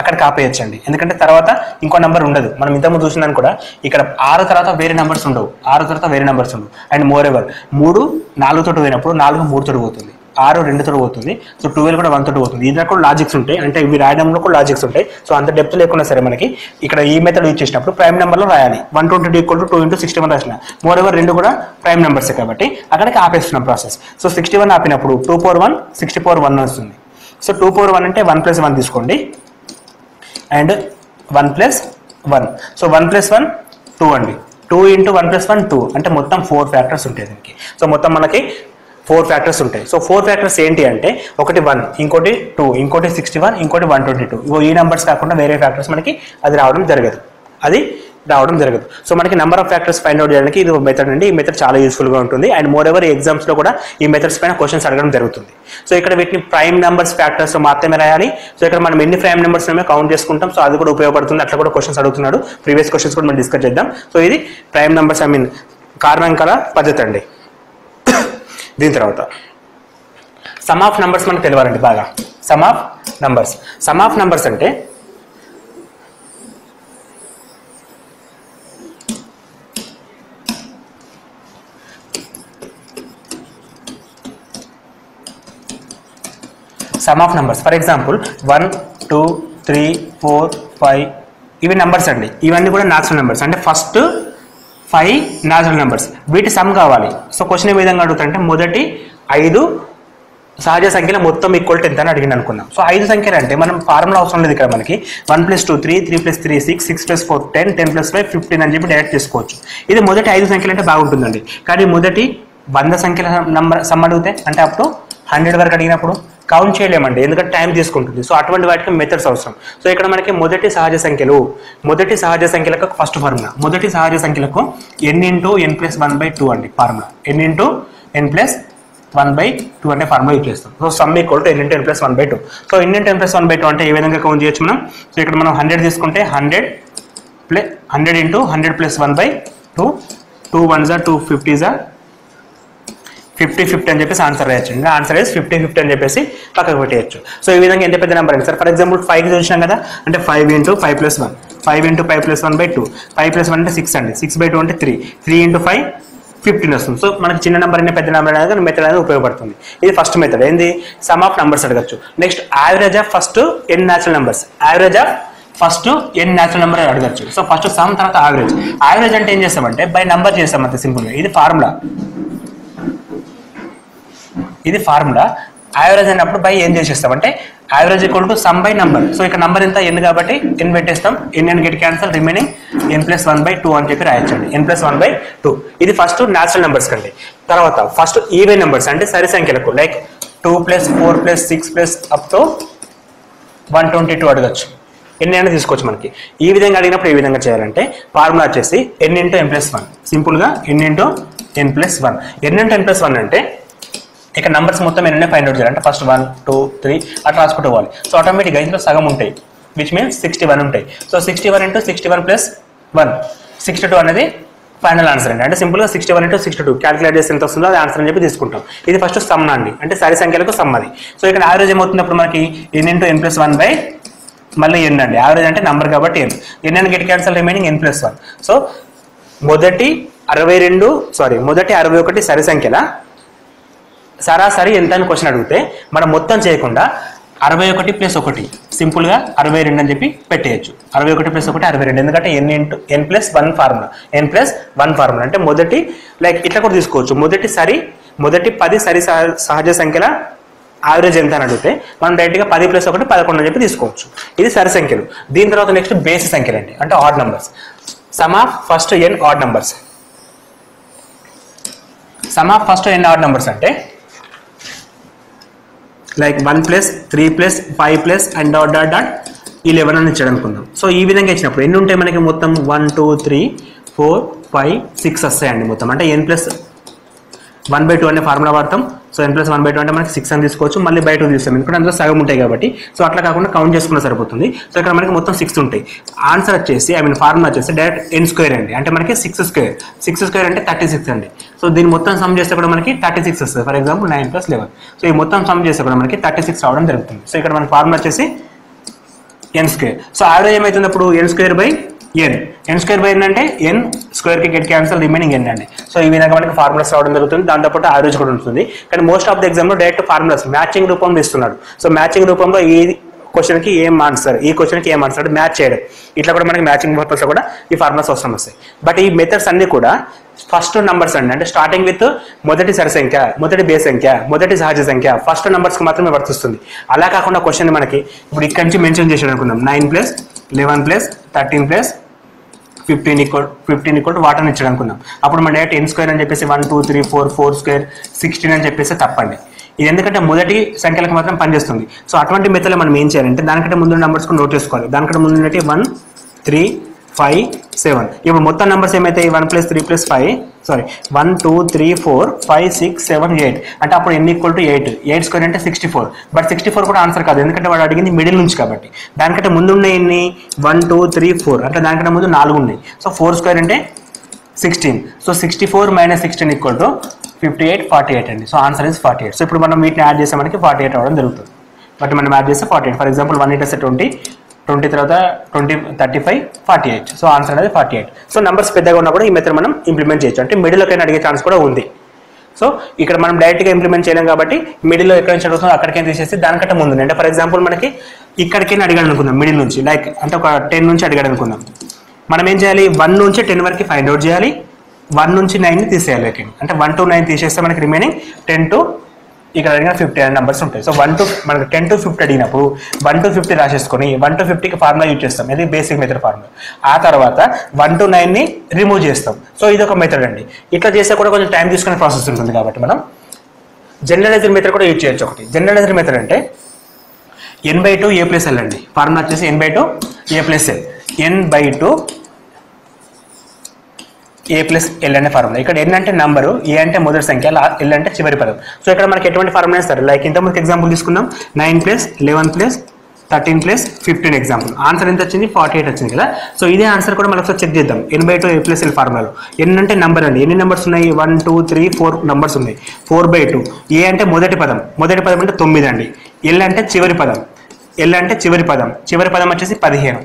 అక్కడికి ఆపేయచ్చండి, ఎందుకంటే తర్వాత ఇంకో నెంబర్ ఉండదు. మనం ఇంతకుముందు చూసినాను కూడా ఇక్కడ 6 తర్వాత వేరే నెంబర్స్ ఉండవు, 6 తర్వాత వేరే నెంబర్స్ ఉండవు. అండ్ మోర్ ఎవర్ 3 4 తోటి పోయినప్పుడు 4 3 తోటి పోతుంది. 6 2తో పోతుంది. సో 12 కూడా 1 తోటి పోతుంది. ఇందులో కూడా లాజిక్స్ ఉంటాయి, అంటే ఇవి రాయడంలో కూడా లాజిక్స్ ఉంటాయి. సో అంత డెప్త్ లేకుండా సరే మనకి ఇక్కడ ఈ మెథడ్ యూజ్ చేసినప్పుడు ప్రైమ్ నెంబర్లో రాయాలి. 122 = 2 × 61 రాసిన. మోర్ ఓవర్ రెండు కూడా ప్రైమ్ నెంబర్సే కాబట్టి అక్కడికి ఆపేస్తున్నాం ప్రాసెస్. సో 61 ఆపినప్పుడు 2/1 60/1 వస్తుంది. సో 2/1 అంటే 1 + 1 తీసుకోండి అండ్ 1 + 1. సో 1 + 1 2 అండి. 2 × 1 + 1 2 అంటే మొత్తం 4 ఫ్యాక్టర్స్ ఉంటాయి దీనికి. సో మొత్తం మనకి 4 ఫ్యాక్టర్స్ ఉంటాయి. సో 4 ఫ్యాక్టర్స్ ఏంటి అంటే ఒకటి 1, ఇంకోటి 2, ఇంకోటి 61, ఇంకోటి 122. ఇగో ఈ నెంబర్స్ కాకుండా వేరే ఫ్యాక్టర్స్ మనకి అది రావడం జరగదు. సో మనకి number of factors find out చేయడానికి ఇది మెథడ్ అండి. ఈ మెథడ్ చాలా యూస్ఫుల్గా ఉంటుంది అండ్ మోర్ ఎవర్ ఎగ్జామ్స్లో కూడా ఈ మెథడ్స్ పైన క్వశ్చన్స్ అడగడం జరుగుతుంది. సో ఇక్కడ వీటిని ప్రైమ్ నెంబర్స్ ఫ్యాక్టర్స్ మాత్రమే రాయాలి. సో ఇక్కడ మనం ఎన్ని ప్రైమ్ నెంబర్స్ కౌంట్ చేసుకుంటాం. సో అది కూడా ఉపయోగపడుతుంది. అట్లా కూడా క్వశ్చన్స్ అడుగుతున్నాడు. ప్రీవియస్ క్వశ్చన్స్ కూడా మనం డిస్కస్ చేద్దాం. సో ఇది ప్రైమ్ నెంబర్స్ కారణాంకాల పద్ధతి అండి. దీని తర్వాత సమ్ ఆఫ్ నంబర్స్ మనకు తెలియాలండి బాగా. సమ్ ఆఫ్ నంబర్స్ అంటే some of numbers for example 1 2 3 4 5 ఇవి నంబర్స్ అండి. ఇవన్నీ కూడా న్యాచురల్ నెంబర్స్, అంటే ఫస్ట్ 5 న్యాచురల్ నెంబర్స్, వీటి సమ్ కావాలి. సో క్వశ్చన్ ఏ విధంగా అడుగుతారంటే మొదటి 5 సహజ సంఖ్యల మొత్తం ఈక్వల్ టు ఎంత అని అడిగింది అనుకున్నాం. సో 5 సంఖ్యలు అంటే మనం ఫార్ములా అవసరం లేదు. ఇక్కడ మనకి 1 + 2 3, 3 + 3 6, 6 + 4 10, 10 + 5 15 అని చెప్పి డైరెక్ట్ చేసుకోవచ్చు. ఇది మొదటి 5 సంఖ్యలు అంటే బాగుంటుందండి. కానీ మొదటి 100 సంఖ్యల నంబర్ సమ్ అడిగితే అంటే అప్పుడు 100 వరకు అడిగినప్పుడు కౌంట్ చేయలేమండి, ఎందుకంటే టైం తీసుకుంటుంది. సో అటువంటి వాటికి మెథడ్స్ అవసరం. సో ఇక్కడ మనకి మొదటి సహజ సంఖ్యలకు ఫస్ట్ ఫార్ములా, మొదటి సహజ సంఖ్యలకు n × n + 1/2 అండి ఫార్ములా. n × n + 1/2 అంటే ఫార్ములా యూజ్ చేస్తాం. So some = n × n + 1/2. So n × n + 1/2 అంటే ఏ విధంగా కౌంట్ చేయొచ్చు మనం. సో ఇక్కడ మనం 100 తీసుకుంటే 100 × 100 + 1/2, 2 1s are 2 50s are 50 అని చెప్పేసి ఆన్సర్ రాయొచ్చు. ఆన్సర్ ఇస్ 50 అని చెప్పేసి పక్కకు పెట్టేయచ్చు. సో ఈ విధంగా ఎంత పెద్ద నెంబర్ అండి సార్. ఫర్ ఎగ్జాంపుల్ 5 చూసినాం కదా, అంటే 5 × 5 + 1, 5 × 5 + 1/2, 5 + 1 అంటే 6 అండి, 6/2 అంటే 3, 3 × 5 15 వస్తుంది. సో మనకి చిన్న నెంబర్ అయినా పెద్ద నెంబర్ అనేది మెథడ్ అనేది ఉపయోగపడుతుంది. ఇది ఫస్ట్ మెథడ్ ఏంది, సమ్ ఆఫ్ నంబర్స్ అడగచ్చు. Next average of first n natural numbers, average of first n natural number అడగచ్చు. సో ఫస్ట్ సమ్ తర్వాత యావరేజ్ అంటే ఏం చేస్తామంటే బై నెంబర్ చేస్తాం అంతే సింపుల్గా. ఇది ఫార్ములా. యావరేజ్ అయినప్పుడు బై ఏం చేసేస్తామంటే average = sum by number. So ఇక్కడ నంబర్ ఎంత n కాబట్టి n పెట్టేస్తాం, n get cancel, remaining n + 1/2 అని చెప్పి రాయొచ్చండి. n + 1/2 ఇది ఫస్ట్ న్యాచురల్ నెంబర్స్ కండి. తర్వాత ఫస్ట్ ఈవెన్ నెంబర్స్ అంటే సరి సంఖ్యలకు లైక్ 2 + 4 + 6 + up to 122 అడగచ్చు. ఎన్ని అయినా తీసుకోవచ్చు మనకి. ఈ విధంగా అడిగినప్పుడు ఏ విధంగా చేయాలంటే ఫార్ములా వచ్చేసి n × n + 1, సింపుల్గా n × n + 1. n × n + 1 అంటే ఇక్కడ నంబర్స్ మొత్తం ఎన్ని ఫైండ్ అవుట్ చేయాలి అంటే ఫస్ట్ 1 2 3 అట్లా రాసుకుంటూ పోవాలి. సో ఆటోమేటిక్గా ఇందులో సగం ఉంటాయి, విచ్ మీన్స్ 61 ఉంటాయి. సో 61 × 61 + 1 62 అనేది ఫైనల్ ఆన్సర్ అండి. అంటే సింపుల్గా 61 × 62 క్యాలిక్యులేట్ చేసి ఎంత వస్తుందో అది ఆన్సర్ అని చెప్పి తీసుకుంటాం. ఇది ఫస్ట్ సమ్ అండి, అంటే సరి సంఖ్యలకు సమ్ అది. సో ఇక్కడ యావరేజ్ ఏమవుతున్నప్పుడు మనకి n × n + 1 మళ్ళీ n అండి. యావరేజ్ అంటే నంబర్ కాబట్టి n అని get cancel, remaining n + 1. So మొదటి 61 సరి సంఖ్యల సరాసరి ఎంత అని క్వశ్చన్ అడిగితే మనం మొత్తం చేయకుండా 61 + 1 సింపుల్గా 62 అని చెప్పి పెట్టేయచ్చు. 61 + 1 62, ఎందుకంటే n × n + 1 formula, n + 1 formula అంటే మొదటి లైక్ ఇట్లా కూడా తీసుకోవచ్చు. మొదటి 10 సరి సహజ సంఖ్యల యావరేజ్ ఎంత అని అడిగితే మనం డైరెక్ట్గా 10 + 1 11 అని చెప్పి తీసుకోవచ్చు. ఇది సరి సంఖ్యలు. దీని తర్వాత నెక్స్ట్ బేసి సంఖ్యలు అండి, అంటే odd numbers. Some of first n odd numbers. Some of first n odd numbers అంటే లైక్ 1 + 3 + 5 + and ... 11 అని ఇచ్చాడు అనుకుందాం. సో ఈ విధంగా ఇచ్చినప్పుడు ఎన్ని ఉంటాయి మనకి మొత్తం 1 2 3 4 5 6 వస్తాయండి మొత్తం. అంటే n + 1/2 అనే ఫార్ములా వాడతాం. సో n + 1/2 అంటే మనకి 6 అని తీసుకోవచ్చు, మళ్ళీ బై 2 తీస్తాం ఎందుకంటే అందులో సగం ఉంటాయి కాబట్టి. సో అట్లా కాకుండా కౌంట్ చేసుకున్నా సరిపోతుంది. సో ఇక్కడ మనకి మొత్తం 6 ఉంటాయి. ఆన్సర్ వచ్చేసి ఫార్ములా వచ్చేసి డైరెక్ట్ n² అండి, అంటే మనకి 6² అంటే 36 అండి. సో దీని మొత్తం సమ్ చేస్తే కూడా మనకి 36 వస్తుంది. For example 9 + 11. సో ఈ మొత్తం సమ్ చేస్తే కూడా మనకి 36 రావడం జరుగుతుంది. సో ఇక్కడ మనకి ఫార్ములా వచ్చేసి n². సో యావరేజ్ ఏమవుతుంది అప్పుడు n² / n. n² / n అంటే n² స్క్వేర్కి గెట్ క్యాన్సల్ రిమైనింగ్ ఎన్ అండి. సో ఈ విధంగా మనకి ఫార్ములాస్ రావడం జరుగుతుంది, దాంతోపాటు యావరేజ్ కూడా ఉంటుంది. కానీ మోస్ట్ ఆఫ్ ద ఎగ్జామ్లో డైరెక్ట్ ఫార్ములాస్ మ్యాచింగ్ రూపంలో ఇస్తున్నాడు. సో మ్యాచింగ్ రూపంలో ఈ క్వశ్చన్కి ఏం ఆన్సర్, ఈ క్వశ్చన్కి ఏం ఆన్సర్ మ్యాచ్ చేయడం, ఇట్లా కూడా మనకి మ్యాచింగ్ పర్పస్ కూడా ఈ ఫార్ములాస్ అవసరం వస్తాయి. బట్ ఈ మెథడ్స్ అన్ని కూడా ఫస్ట్ నంబర్స్ అండి, అంటే స్టార్టింగ్ విత్ మొదటి సరి సంఖ్య, మొదటి బేస్ సంఖ్య, మొదటి సహజ సంఖ్య, ఫస్ట్ నంబర్స్కి మాత్రమే వర్తిస్తుంది. అలా కాకుండా క్వశ్చన్ మనకి ఇప్పుడు ఇక్కడి నుంచి మెన్షన్ చేసాడు అనుకుందాం, 9 + 11 + 13 + 15 వాట్ అని ఇచ్చాడు అనుకుందాం. అప్పుడు మన డైరెక్ట్ n² అని చెప్పేసి 1 2 3 4 4² 16 అని చెప్పేసి తప్పండి. ఇది ఎందుకంటే మొదటి సంఖ్యలకు మాత్రం పనిచేస్తుంది. సో అటువంటి మెథడ్లో మనం ఏం చేయాలంటే దానికంటే ముందు నెంబర్స్ నోట్ చేసుకోవాలి. దానికంటే ముందు 1 3 5 7. ఇప్పుడు మొత్తం నెంబర్స్ ఏమైతే 1 + 3 + 5 సారీ 1 2 3 4 5 6 7 8 అంటే అప్పుడు n = 8. 8² అంటే 64. బట్ 64 కూడా ఆన్సర్ కాదు, ఎందుకంటే వాడు అడిగింది మిడిల్ నుంచి కాబట్టి. దానికంటే ముందు ఉన్నాయి ఎన్ని 1 2 3 4 అంటే దానికంటే ముందు 4 ఉన్నాయి. సో 4² అంటే 16. సో 64 - 16 = 58 48 అండి. So answer is 48. సో ఇప్పుడు మనం వీటిని యాడ్ చేస్తే మనకి 48 అవ్వడం జరుగుతుంది. బట్ మనం యాడ్ చేస్తే 48. ఫర్ ఎగ్జాంపుల్ 1 × 20 20 తర్వాత 20 35 48. సో ఆన్సర్ అనేది 48. సో నెంబర్స్ పెద్దగా ఉన్నా కూడా ఈ మెథడ్ మనం ఇంప్లిమెంట్ చేయొచ్చు, అంటే మిడిల్లోకైనా అడిగే ఛాన్స్ కూడా ఉంది. సో ఇక్కడ మనం డైరెక్ట్గా ఇంప్లిమెంట్ చేయలేం కాబట్టి మిడిల్లో ఎక్కడ నుంచి అడుగుతుందో అక్కడికైనా తీసేసి దానికంటే ముందు, అంటే ఫర్ ఎగ్జాంపుల్ మనకి ఇక్కడికైనా అడిగాడు అనుకుందాం, మిడిల్ నుంచి లైక్ అంటే ఒక 10 నుంచి అడిగాడు అనుకుందాం. మనం ఏం చేయాలి, 1 నుంచి 10 వరకు ఫైండ్ అవుట్ చేయాలి, 1 నుంచి 9ని తీసేయాలి. అంటే 1 to 9 తీసేస్తే మనకి రిమైనింగ్ 10 to ఇక్కడ అడిగిన 50 అనే నెంబర్స్ ఉంటాయి. సో 1 to మనకి 10 to 50 అడిగినప్పుడు 1 to 50 రాసేసుకొని 1 to 50కి ఫార్ములా యూజ్ చేస్తాం, ఇది బేసిక్ మెథడ్ ఫార్ములా. ఆ తర్వాత 1 to 9ని రిమూవ్ చేస్తాం. సో ఇది ఒక మెథడ్ అండి. ఇట్లా చేస్తే కూడా కొంచెం టైం తీసుకునే ప్రాసెస్ ఉంటుంది కాబట్టి మనం జనరలైజ్డ్ మెథడ్ కూడా యూజ్ చేయొచ్చు. ఒకటి జనరలైజ్డ్ మెథడ్ అంటే n/2 a + l అండి. ఫార్ములా వచ్చేసి n/2 a + l. n/2 a + l అనే ఫార్ములా. ఇక్కడ n అంటే నంబరు, a అంటే మొదటి సంఖ్య, l అంటే చివరి పదం. సో ఇక్కడ మనకి ఎటువంటి ఫార్ములా ఇస్తారు, లైక్ ఇంతకుముందు ఎగ్జాంపుల్ తీసుకుందాం, 9 + 11 + 13 + 15 ఎగ్జాంపుల్. ఆన్సర్ ఎంత వచ్చింది, 48 వచ్చింది కదా. సో ఇదే ఆన్సర్ కూడా మనం ఒకసారి చెక్ చేద్దాం. n/2 a + l ఫార్ములాలో n అంటే నంబర్ అండి. ఎన్ని నెంబర్స్ ఉన్నాయి, 1 2 3 4 నెంబర్స్ ఉన్నాయి. 4/2. a అంటే మొదటి పదం, మొదటి పదం అంటే 9 అండి. l అంటే చివరి పదం, l అంటే చివరి పదం, చివరి పదం వచ్చేసి 15.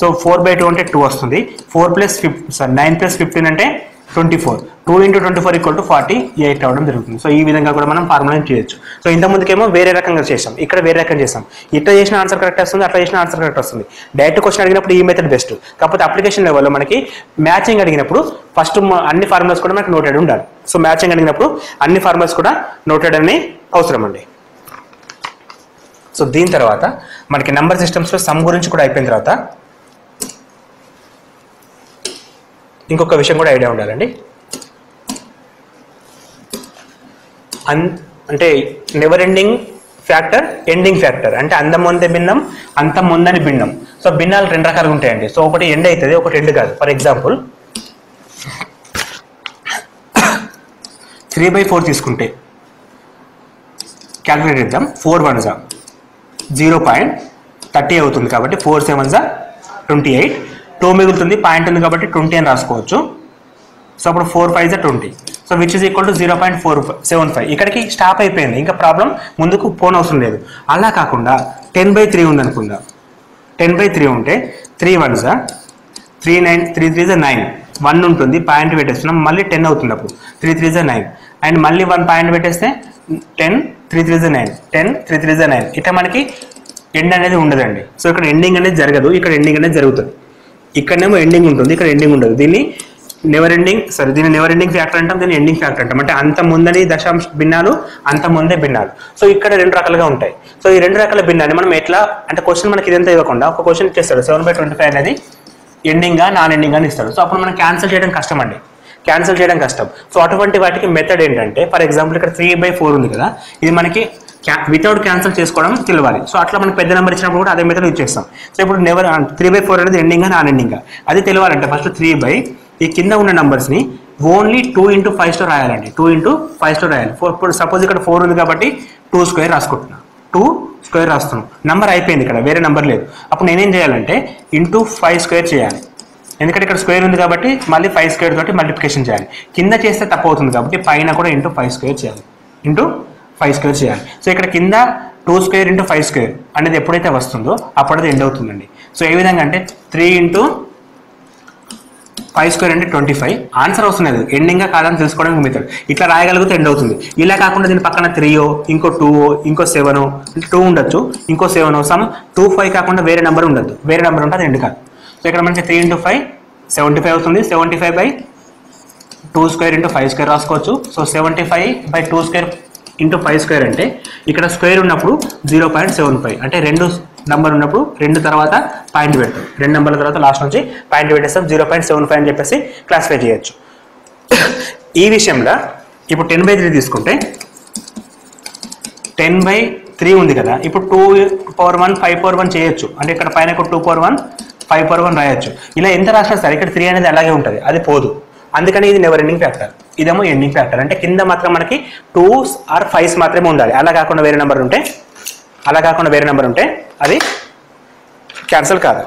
సో 4/2 అంటే 2 వస్తుంది. 9 + 15 అంటే 24. 2 × 24 = 48 అవడం జరుగుతుంది. సో ఈ విధంగా కూడా మనం ఫార్ములా చేయొచ్చు. సో ఇంతకుముందుకేమో వేరే రకంగా చేసాం, ఇక్కడ వేరే రకంగా చేసాం. ఇట్లా చేసిన ఆన్సర్ కరెక్ట్ వస్తుంది, అట్లా చేసిన ఆన్సర్ కరెక్ట్ వస్తుంది. డైరెక్ట్ క్వశ్చన్ అడిగినప్పుడు ఈ మెథడ్ బెస్ట్. కాకపోతే అప్లికేషన్ లెవెల్లో మనకి మ్యాచింగ్ అడిగినప్పుడు ఫస్ట్ అన్ని ఫార్ములాస్ కూడా మనకి నోటెడ్ ఉండాలి. సో మ్యాచింగ్ అడిగినప్పుడు అన్ని ఫార్ములాస్ కూడా నోటెడ్ అని అవసరం అండి. సో దీని తర్వాత మనకి నెంబర్ సిస్టమ్స్లో సమ్ గురించి కూడా అయిపోయిన తర్వాత ఇంకొక విషయం కూడా ఐడియా ఉండాలండి. అంటే never ending factor, ending factor అంటే అందం ముందే భిన్నం, అంతం ముందని భిన్నం. సో భిన్నాలు 2 రకాలుగా ఉంటాయండి. సో ఒకటి ఎండ్ అవుతుంది, ఒకటి ఎండ్ కాదు. ఫర్ ఎగ్జాంపుల్ 3/4 తీసుకుంటే క్యాల్కులేట్ చేద్దాం. 4 1s 0.30 అవుతుంది కాబట్టి 4 7s 28. 2 మిగులుతుంది, పాయింట్ ఉంది కాబట్టి 20 అని రాసుకోవచ్చు. సో అప్పుడు 4 5s 20. So which is equal to 0.475. ఇక్కడికి స్టాప్ అయిపోయింది, ఇంకా ప్రాబ్లం ముందుకు పోన్ అవసరం లేదు. అలా కాకుండా 10/3 ఉందనుకుందాం. 10/3 ఉంటే 3 1s 3 9 3 3s 9. 1 ఉంటుంది, పాయింట్ పెట్టేస్తున్నాం, మళ్ళీ 10 అవుతుంది. అప్పుడు 3 3s 9 అండ్ మళ్ళీ 1 పాయింట్ పెట్టేస్తే 10 3 3s 9 10 3 3s 9. ఇట్లా మనకి ఎండ్ అనేది ఉండదండి. సో ఇక్కడ ఎండింగ్ అనేది జరగదు, ఇక్కడ ఎండింగ్ అనేది జరుగుతుంది. ఇక్కడనేమో ఎండింగ్ ఉంటుంది, ఇక్కడ ఎండింగ్ ఉండదు. దీన్ని నెవర్ ఎండింగ్ ఫ్యాక్టర్ అంటాం, దీన్ని ఎండింగ్ ఫ్యాక్టర్ అంటాం. అంటే అంత ముందని దశాంశ భిన్నాలు, అంత ముందే భిన్నాలు. సో ఇక్కడ 2 రకాలుగా ఉంటాయి. సో ఈ 2 రకాల భిన్నాన్ని మనం ఎట్లా అంటే క్వశ్చన్ మనకి ఇదంతా ఇవ్వకుండా ఒక క్వశ్చన్ ఇచ్చేస్తాడు, 7/25 అనేది ఎండింగ్గా నాన్ ఎండింగ్ అని ఇస్తాడు. సో అప్పుడు మనం క్యాన్సిల్ చేయడం కష్టం అండి, క్యాన్సిల్ చేయడం కష్టం. సో అటువంటి వాటికి మెథడ్ ఏంటంటే, ఫర్ ఎగ్జాంపుల్ ఇక్కడ 3/4 ఉంది కదా, ఇది మనకి వితౌట్ క్యాన్సిల్ చేసుకోవడం తెలియాలి. సో అట్లా మనకి పెద్ద నెంబర్ ఇచ్చినప్పుడు కూడా అదే మెథడ్ యూజ్ చేస్తాం. సో ఇప్పుడు 3/4 అనేది ఎండింగ్గా నాన్ ఎండింగ్గా అది తెలియాలంటే ఫస్ట్ 3 ఈ కింద ఉన్న నెంబర్స్ని ఓన్లీ 2 × 5 రాయాలండి. 2 × 5 రాయాలి. ఇప్పుడు సపోజ్ ఇక్కడ 4 ఉంది కాబట్టి 2² రాసుకుంటున్నా, 2² రాస్తున్నాం. నెంబర్ అయిపోయింది, ఇక్కడ వేరే నెంబర్ లేదు. అప్పుడు నేనేం చేయాలంటే ×5² చేయాలి, ఎందుకంటే ఇక్కడ స్క్వేర్ ఉంది కాబట్టి మళ్ళీ 5² తోటి మల్టిప్లికేషన్ చేయాలి. కింద చేస్తే తప్పు అవుతుంది కాబట్టి పైన కూడా ×5² చేయాలి, ×5² చేయాలి. సో ఇక్కడ కింద 2² × 5² అనేది ఎప్పుడైతే వస్తుందో అప్పుడు అది ఎండ్ అవుతుందండి. సో ఏ విధంగా అంటే 3 × 5 స్క్వేర్ అంటే 25. ఆన్సర్ వస్తున్నది ఎండింగ్ కాదని తెలుసుకోవడానికి మెథడ్. ఇట్లా రాయగలిగితే ఎండ్ అవుతుంది. ఇలా కాకుండా దీని పక్కన 3 ఇంకో 2 ఇంకో 7 2 ఉండొచ్చు, ఇంకో 7 సమ్ 2 5 కాకుండా వేరే నెంబర్ ఉండొద్దు. వేరే నెంబర్ ఉంటే అది ఎండ్ కాదు. సో ఇక్కడ మనకి 3 × 5 75 అవుతుంది. 75/2 స్క్వేర్ × 5 స్క్వేర్ రాసుకోవచ్చు. సో 75/2 స్క్వేర్ × 5 స్క్వేర్ అంటే ఇక్కడ స్క్వేర్ ఉన్నప్పుడు 0.75 అంటే 2 నెంబర్ ఉన్నప్పుడు 2 తర్వాత పాయింట్ పెడతాం. 2 నెంబర్ల తర్వాత లాస్ట్ నుంచి పాయింట్ పెట్టేస్తాం. 0.75 అని చెప్పేసి క్లాసిఫై చేయొచ్చు. ఈ విషయంలో ఇప్పుడు 10/3 తీసుకుంటే 10/3 ఉంది కదా, ఇప్పుడు 2/1 5/1 చేయొచ్చు. అంటే ఇక్కడ పైన 2/1 5/1 రాయొచ్చు. ఇలా ఎంత రాసినా సరే ఇక్కడ 3 అనేది అలాగే ఉంటుంది, అది పోదు. అందుకని ఇది నెవర్ ఎండింగ్ ఫ్యాక్టర్, ఇదేమో ఎండింగ్ ఫ్యాక్టర్. అంటే కింద మాత్రం మనకి 2s or 5s మాత్రమే ఉండాలి. అలా కాకుండా వేరే నెంబర్ ఉంటే అది క్యాన్సిల్ కాదు.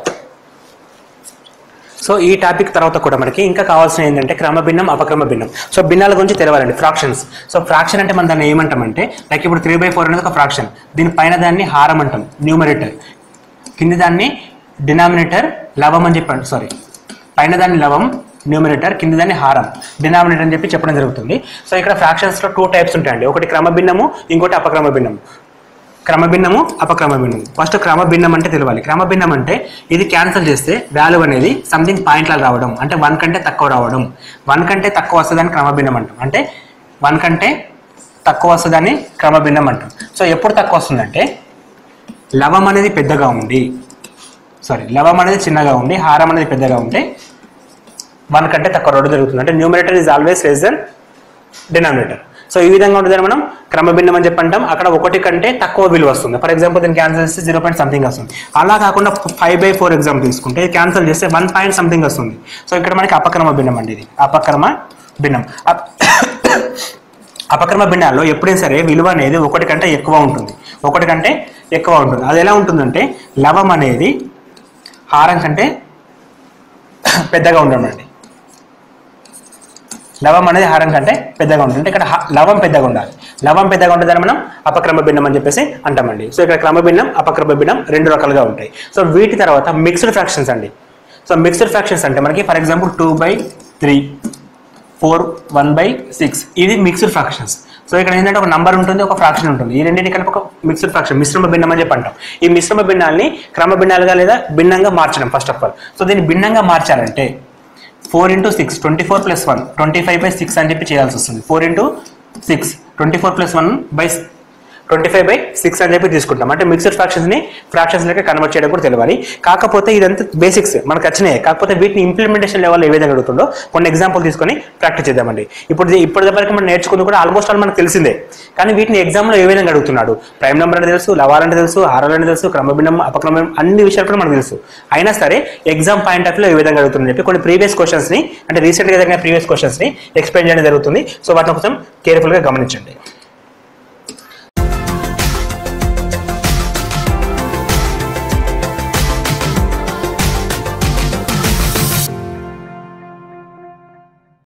సో ఈ టాపిక్ తర్వాత కూడా మనకి ఇంకా కావాల్సిన ఏంటంటే క్రమభిన్నం, అపక్రమ భిన్నం. సో భిన్నాల గురించి తెలవాలండి. ఫ్రాక్షన్స్. సో ఫ్రాక్షన్ అంటే మనం దాన్ని ఏమంటామంటే లైక్ ఇప్పుడు 3/4 అనేది ఒక ఫ్రాక్షన్. దీనిపైన దాన్ని హారం అంటాం, న్యూమరేటర్. కింది దాన్ని డినామినేటర్, లవం అని చెప్పండి. సారీ, పైన దాన్ని లవం న్యూమరేటర్, కింద దాన్ని హారం డినామినేటర్ అని చెప్పడం జరుగుతుంది. సో ఇక్కడ ఫ్రాక్షన్స్లో 2 టైప్స్ ఉంటాయండి. ఒకటి క్రమభిన్నము, ఇంకోటి అపక్రమ భిన్నము. క్రమభిన్నము, అపక్రమ భిన్నము. ఫస్ట్ క్రమభిన్నం అంటే తెలవాలి. క్రమభిన్నం అంటే ఇది క్యాన్సిల్ చేస్తే వాల్యూ అనేది సంథింగ్ పాయింట్లా రావడం, అంటే 1 కంటే తక్కువ రావడం. 1 కంటే తక్కువ వస్తుందని క్రమభిన్నం అంటాం. అంటే 1 కంటే తక్కువ వస్తుందని క్రమభిన్నం అంటాం. సో ఎప్పుడు తక్కువ వస్తుందంటే లవం అనేది పెద్దగా ఉండి, లవం అనేది చిన్నగా ఉండి హారం అనేది పెద్దగా ఉంటే 1 కంటే తక్కువ రావడం జరుగుతుంది. అంటే numerator is always less than denominator. So ఈ విధంగా ఉంటుందని మనం క్రమభిన్నం అని చెప్పంటాం. అక్కడ 1 కంటే తక్కువ విలువ వస్తుంది. ఫర్ ఎగ్జాంపుల్ దీన్ని క్యాన్సిల్ చేస్తే 0.something వస్తుంది. అలా కాకుండా 5/4 ఎగ్జాంపుల్ తీసుకుంటే క్యాన్సిల్ చేస్తే 1.something వస్తుంది. సో ఇక్కడ మనకి అపక్రమ భిన్నం అండి. ఇది అపక్రమ భిన్నం. అపక్రమ భిన్నాల్లో ఎప్పుడైనా సరే విలువ అనేది 1 కంటే ఎక్కువ ఉంటుంది. 1 కంటే ఎక్కువ ఉంటుంది. అది ఎలా ఉంటుందంటే లవం అనేది హారం కంటే పెద్దగా ఉండమండి. లవం అనేది హారం కంటే పెద్దగా ఉంటుంది. అంటే ఇక్కడ లవం పెద్దగా ఉండాలి. లవం పెద్దగా ఉంటుందని మనం అపక్రమ భిన్నం అని చెప్పేసి అంటామండి. సో ఇక్కడ క్రమ భిన్నం, అపక్రమ భిన్నం 2 రకాలుగా ఉంటాయి. సో వీటి తర్వాత మిక్స్డ్ ఫ్రాక్షన్స్ అండి. సో మిక్స్డ్ ఫ్రాక్షన్స్ అంటే మనకి ఫర్ ఎగ్జాంపుల్ 2/3 4 1/6 ఇది మిక్స్డ్ ఫ్రాక్షన్స్. సో ఇక్కడ ఏంటంటే ఒక నంబర్ ఉంటుంది, ఒక ఫ్రాక్షన్ ఉంటుంది. ఈ రెండింటిని కలిపి ఒక మిక్స్డ్ ఫ్రాక్షన్, మిశ్రమ భిన్నం అని చెప్పి అంటాం. ఈ మిశ్రమ భిన్నాల్ని క్రమ భిన్నాలుగా లేదా భిన్నంగా మార్చడం ఫస్ట్ ఆఫ్ ఆల్. సో దీన్ని భిన్నంగా మార్చాలంటే 4 × 6 24 + 1 25/6 అని చెప్పి చేయాల్సి వస్తుంది. 4 × 6 24 + 1/25/6 అని చెప్పి తీసుకుంటాం. అంటే మిక్స్డ్ ఫ్రాక్షన్స్ లెక్క కన్వర్ట్ చేయడం కూడా తెలియాలి. కాకపోతే ఇదంతా బేసిక్స్ మనకు వచ్చినాయి. కాకపోతే వీటిని ఇంప్లిమెంటేషన్ లెవెల్ ఏ విధంగా అడుగుతుందో కొన్ని ఎగ్జాంపుల్ తీసుకొని ప్రాక్టీస్ చేద్దామండి. ఇప్పటివరకు మనం నేర్చుకుంది కూడా ఆల్మోస్ట్ ఆల్ మనకు తెలిసిందే. కానీ వీటిని ఎగ్జామ్లో ఏ విధంగా అడుగుతున్నాడు, ప్రైమ్ నెంబర్ అంటే తెలుసు, లవాలంటే తెలుసు, హారాలంటే తెలుసు, క్రమభిన్నం, అపక్రమం అన్ని విషయాలు కూడా మనకు తెలుసు. అయినా సరే ఎగ్జామ్ పాయింట్ ఆఫ్ లో ఏ విధంగా అడుగుతుందని చెప్పి కొన్ని ప్రీవియస్ క్వశ్చన్స్ ని, అంటే రీసెంట్గా జరిగిన ప్రీవియస్ క్వశ్చన్స్ ని ఎక్స్ప్లెయిన్ చేయడం జరుగుతుంది. సో వాటిని కొంచెం కేర్ఫుల్గా గమనించండి.